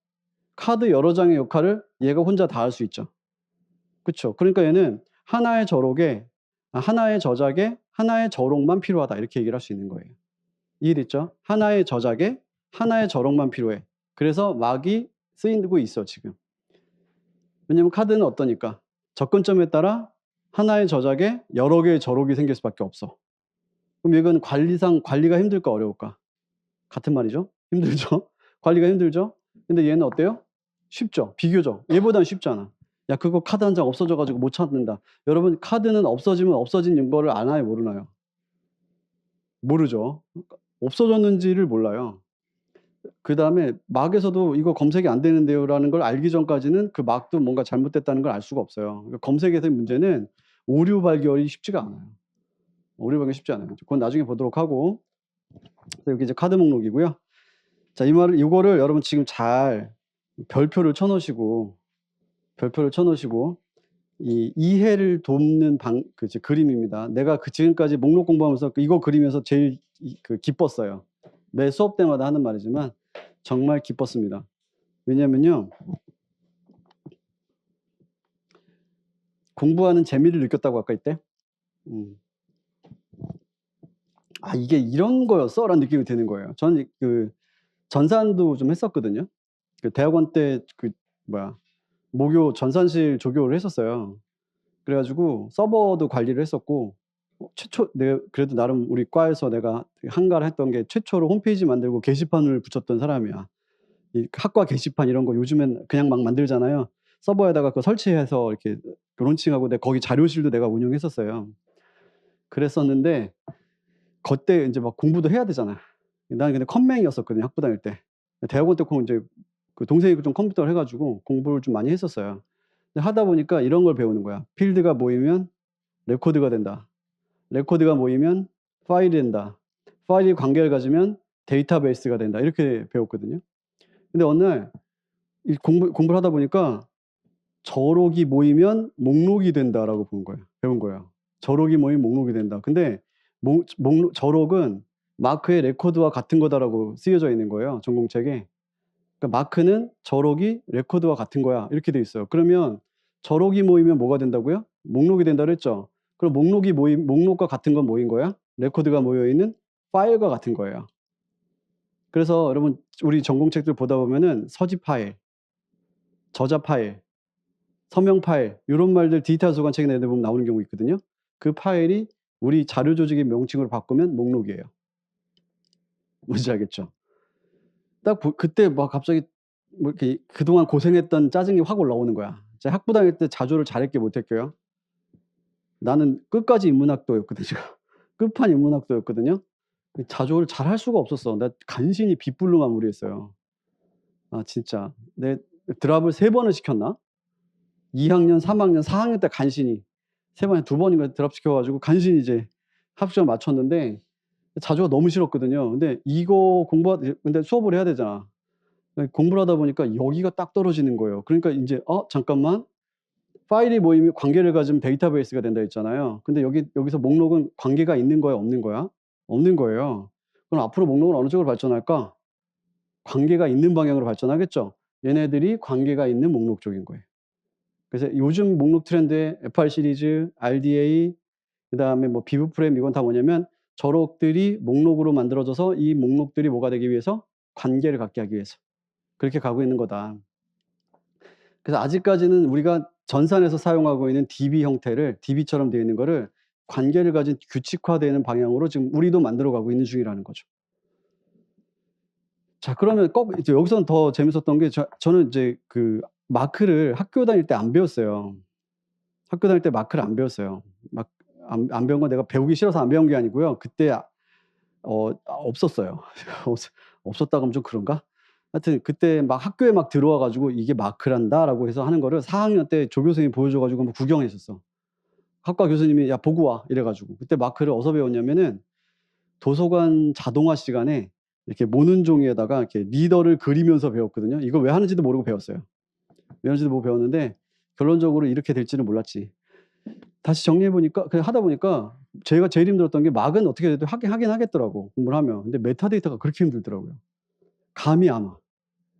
카드 여러 장의 역할을 얘가 혼자 다 할 수 있죠. 그렇죠? 그러니까 얘는 하나의 저작에 하나의 저록만 필요하다 이렇게 얘기를 할 수 있는 거예요. 이해됐죠? 하나의 저작에 하나의 저록만 필요해. 그래서 막이 쓰이고 있어 지금. 왜냐면 카드는 어떠니까 접근점에 따라 하나의 저작에 여러 개의 저록이 생길 수밖에 없어. 그럼 이건 관리가 힘들까 어려울까? 같은 말이죠. 힘들죠. 관리가 힘들죠. 근데 얘는 어때요? 쉽죠. 비교적 얘보다는 쉽잖아. 야 그거 카드 한 장 없어져 가지고 못 찾는다. 여러분 카드는 없어지면 없어진 거를 아나요 모르나요? 모르죠. 없어졌는지를 몰라요. 그다음에 막에서도 "이거 검색이 안 되는데요."라는 걸 알기 전까지는 그 막도 뭔가 잘못됐다는 걸 알 수가 없어요. 그러니까 검색에서의 문제는 오류 발견이 쉽지가 않아요. 오류 발견이 쉽지 않아요. 그건 나중에 보도록 하고. 여기 이제 카드 목록이고요. 자, 이거를 여러분 지금 잘 별표를 쳐 놓으시고 이 이해를 돕는 그림입니다. 내가 지금까지 목록 공부하면서 이거 그리면서 제일 기뻤어요. 매 수업 때마다 하는 말이지만 정말 기뻤습니다. 왜냐면요. 공부하는 재미를 느꼈다고 아까 이때. 아 이게 이런 거였어라는 느낌이 드는 거예요. 저는 전산도 좀 했었거든요. 대학원 때 모교 전산실 조교를 했었어요. 그래 가지고 서버도 관리를 했었고 내가 그래도 나름 우리 과에서 내가 한가를 했던 게 최초로 홈페이지 만들고 게시판을 붙였던 사람이야. 이 학과 게시판 이런 거 요즘엔 그냥 막 만들잖아요. 서버에다가 그거 설치해서 이렇게 론칭하고 거기 자료실도 내가 운영했었어요. 그랬었는데 그때 인제 막 공부도 해야 되잖아. 나는 근데 컴맹이었었거든요, 학부 다닐 때. 대학원 때 인제 동생이 좀 컴퓨터를 해 가지고 공부를 좀 많이 했었어요. 근데 하다 보니까 이런 걸 배우는 거야. 필드가 모이면 레코드가 된다. 레코드가 모이면 파일이 된다. 파일이 관계를 가지면 데이터베이스가 된다. 이렇게 배웠거든요. 근데 어느 날 이 공부를 하다 보니까 "저록이 모이면 목록이 된다."라고 배운 거예요. "저록이 모이면 목록이 된다." 근데 저록은 마크의 레코드와 같은 거다라고 쓰여져 있는 거예요, 전공책에. 그러니까 마크는 저록이 레코드와 같은 거야. 이렇게 돼 있어요. 그러면 저록이 모이면 뭐가 된다고요? 목록이 된다 그랬죠. 그럼 목록과 같은 건 뭐인 거야? 레코드가 모여 있는 파일과 같은 거예요. 그래서 여러분 우리 전공책들 보다 보면은 서지 파일, 저자 파일, 서명 파일 요런 말들 디지털 소관 책이나 이런 데 보면 나오는 경우 있거든요. 그 파일이 우리 자료 조직의 명칭으로 바꾸면 목록이에요. 뭔지 알겠죠? 그때 막 갑자기 이렇게 그동안 고생했던 짜증이 확 올라오는 거야. 제가 학부 다닐 때 자조를 잘했게 못했게요. 나는 끝까지 인문학도였거든요. 끝판 인문학도였거든요. 자조를 잘할 수가 없었어. 나 간신히 빗불로만 무리했어요. 아 진짜. 드랍을 3 번을 시켰나? 2 학년, 3 학년, 4 학년 때 간신히 3 번에 2 번인가 드랍 시켜 가지고 간신히 이제 합격을 맞췄는데 자조가 너무 싫었거든요. 근데 수업을 해야 되잖아. 공부를 하다 보니까 여기가 딱 떨어지는 거예요. 그러니까 인제 잠깐만. 파일이 모이면 관계를 가지면 데이터베이스가 된다 했잖아요. 근데 여기서 목록은 관계가 있는 거야, 없는 거야? 없는 거예요. 그럼 앞으로 목록은 어느 쪽으로 발전할까? 관계가 있는 방향으로 발전하겠죠. 얘네들이 관계가 있는 목록 쪽인 거예요. 그래서 요즘 목록 트렌드의 FR 시리즈, RDA, 그다음에 비브프레임 이건 다 뭐냐면 저록들이 목록으로 만들어져서 이 목록들이 뭐가 되기 위해서 관계를 갖게 하기 위해서 그렇게 가고 있는 거다. 그래서 아직까지는 우리가 전산에서 사용하고 있는 DB 형태를 DB처럼 되어 있는 거를 관계를 가진 규칙화되는 방향으로 지금 우리도 만들어 가고 있는 중이라는 거죠. 자 그러면 이제 여기서는 더 재밌었던 게 저는 이제 마크를 학교 다닐 때 안 배웠어요. 학교 다닐 때 마크를 안 배웠어요. 안 배운 건 내가 배우기 싫어서 안 배운 게 아니고요. 그때 없었어요. 없었다고 하면 좀 그런가? 하여튼 그때 학교에 들어와 가지고 "이게 마크란다."라고 해서 하는 거를 4 학년 때 조교생이 보여줘 가지고 한번 구경했었어. 학과 교수님이 "야 보고 와." 이래 가지고. 그때 마크를 어디서 배웠냐면은 도서관 자동화 시간에 이렇게 모는 종이에다가 이렇게 리더를 그리면서 배웠거든요. 이걸 왜 하는지도 모르고 배웠어요. 왜 하는지도 모르고 배웠는데 결론적으로 이렇게 될지는 몰랐지. 다시 정리해 보니까 그냥 하다 보니까 제가 제일 힘들었던 게 막은 어떻게 해도 하긴 하겠더라고, 공부를 하면. 근데 메타데이터가 그렇게 힘들더라고요. 감이 안 와.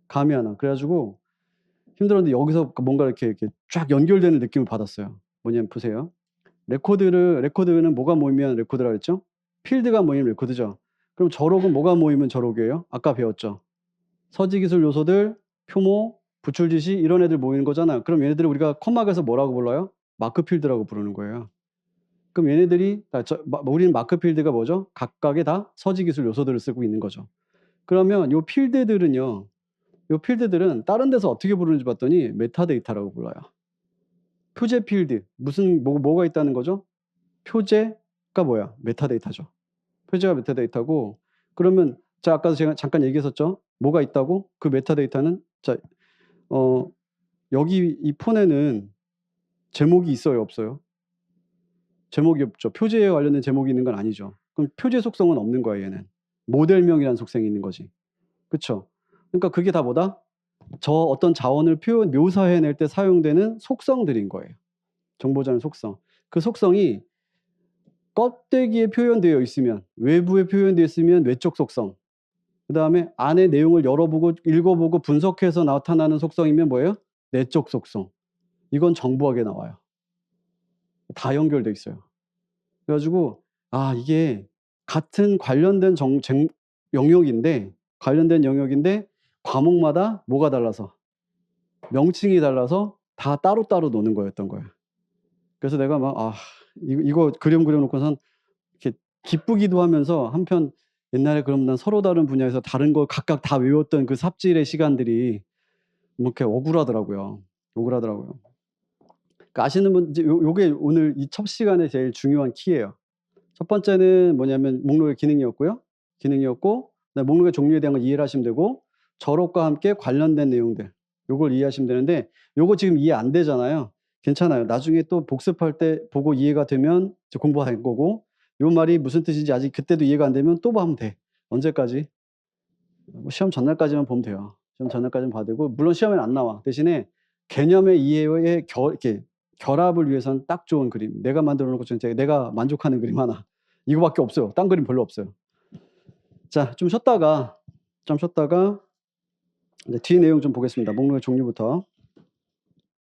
그래 가지고 힘들었는데 여기서 뭔가 이렇게 쫙 연결되는 느낌을 받았어요. 뭐냐면 보세요. 레코드는 뭐가 모이면 레코드라 그랬죠? 필드가 모이면 레코드죠. 그럼 저록은 뭐가 모이면 저록이에요? 아까 배웠죠. 서지기술 요소들, 표모, 부출짓이 이런 애들 모이는 거잖아요. 그럼 얘네들을 우리가 컴막에서 뭐라고 불러요? 마크필드라고 부르는 거예요. 그럼 얘네들이 우리는 마크필드가 뭐죠? 각각의 다 서지기술 요소들을 쓰고 있는 거죠. 그러면 요 필드들은요. 요 필드들은 다른 데서 어떻게 부르는지 봤더니 메타데이터라고 불러요. 표제 필드. 무슨 뭐가 있다는 거죠? 표제가 뭐야? 메타데이터죠. 표제가 메타데이터고, 그러면 아까 제가 잠깐 얘기했었죠. 뭐가 있다고? 그 메타데이터는 여기 이 폰에는 제목이 있어요, 없어요? 제목이 없죠. 표제에 관련된 제목이 있는 건 아니죠. 그럼 표제 속성은 없는 거예요, 얘는. 모델명이라는 속성이 있는 거지. 그쵸? 그러니까 그게 다 뭐다? 저 어떤 자원을 묘사해낼 때 사용되는 속성들인 거예요. 정보자는 속성. 그 속성이 껍데기에 표현되어 있으면, 외부에 표현되어 있으면 외적 속성. 그다음에 안에 내용을 열어보고 읽어보고 분석해서 나타나는 속성이면 뭐예요? 내적 속성. 이건 정보학에 나와요. 다 연결돼 있어요. 그래 가지고 이게 같은 관련된 영역인데 과목마다 뭐가 달라서 명칭이 달라서 다 따로따로 노는 거였던 거예요. 그래서 내가 막 이거 그림 그려 놓고선 이렇게 기쁘기도 하면서 한편 옛날에 그럼 난 서로 다른 분야에서 다른 거 각각 다 외웠던 그 삽질의 시간들이 뭐 이렇게 억울하더라고요. 그러니까 아시는 분 이제 요게 오늘 이 첫 시간의 제일 중요한 키예요. 첫 번째는 뭐냐면 목록의 기능이었고 그다음에 목록의 종류에 대한 걸 이해를 하시면 되고 저록과 함께 관련된 내용들 요걸 이해하시면 되는데 요거 지금 이해 안 되잖아요. 괜찮아요. 나중에 또 복습할 때 보고 이해가 되면 이제 공부가 된 거고 요 말이 무슨 뜻인지 아직 그때도 이해가 안 되면 또 하면 돼. 언제까지? 시험 전날까지만 보면 돼요. 시험 전날까지만 봐도 되고 물론 시험에는 안 나와. 대신에 개념의 이해의 이렇게 결합을 위해서는 딱 좋은 그림. 내가 만들어 놓은 것 중에 내가 만족하는 그림 하나. 이거밖에 없어요. 딴 그림 별로 없어요. 자, 좀 쉬었다가 이제 뒤 내용 좀 보겠습니다. 목록의 종류부터.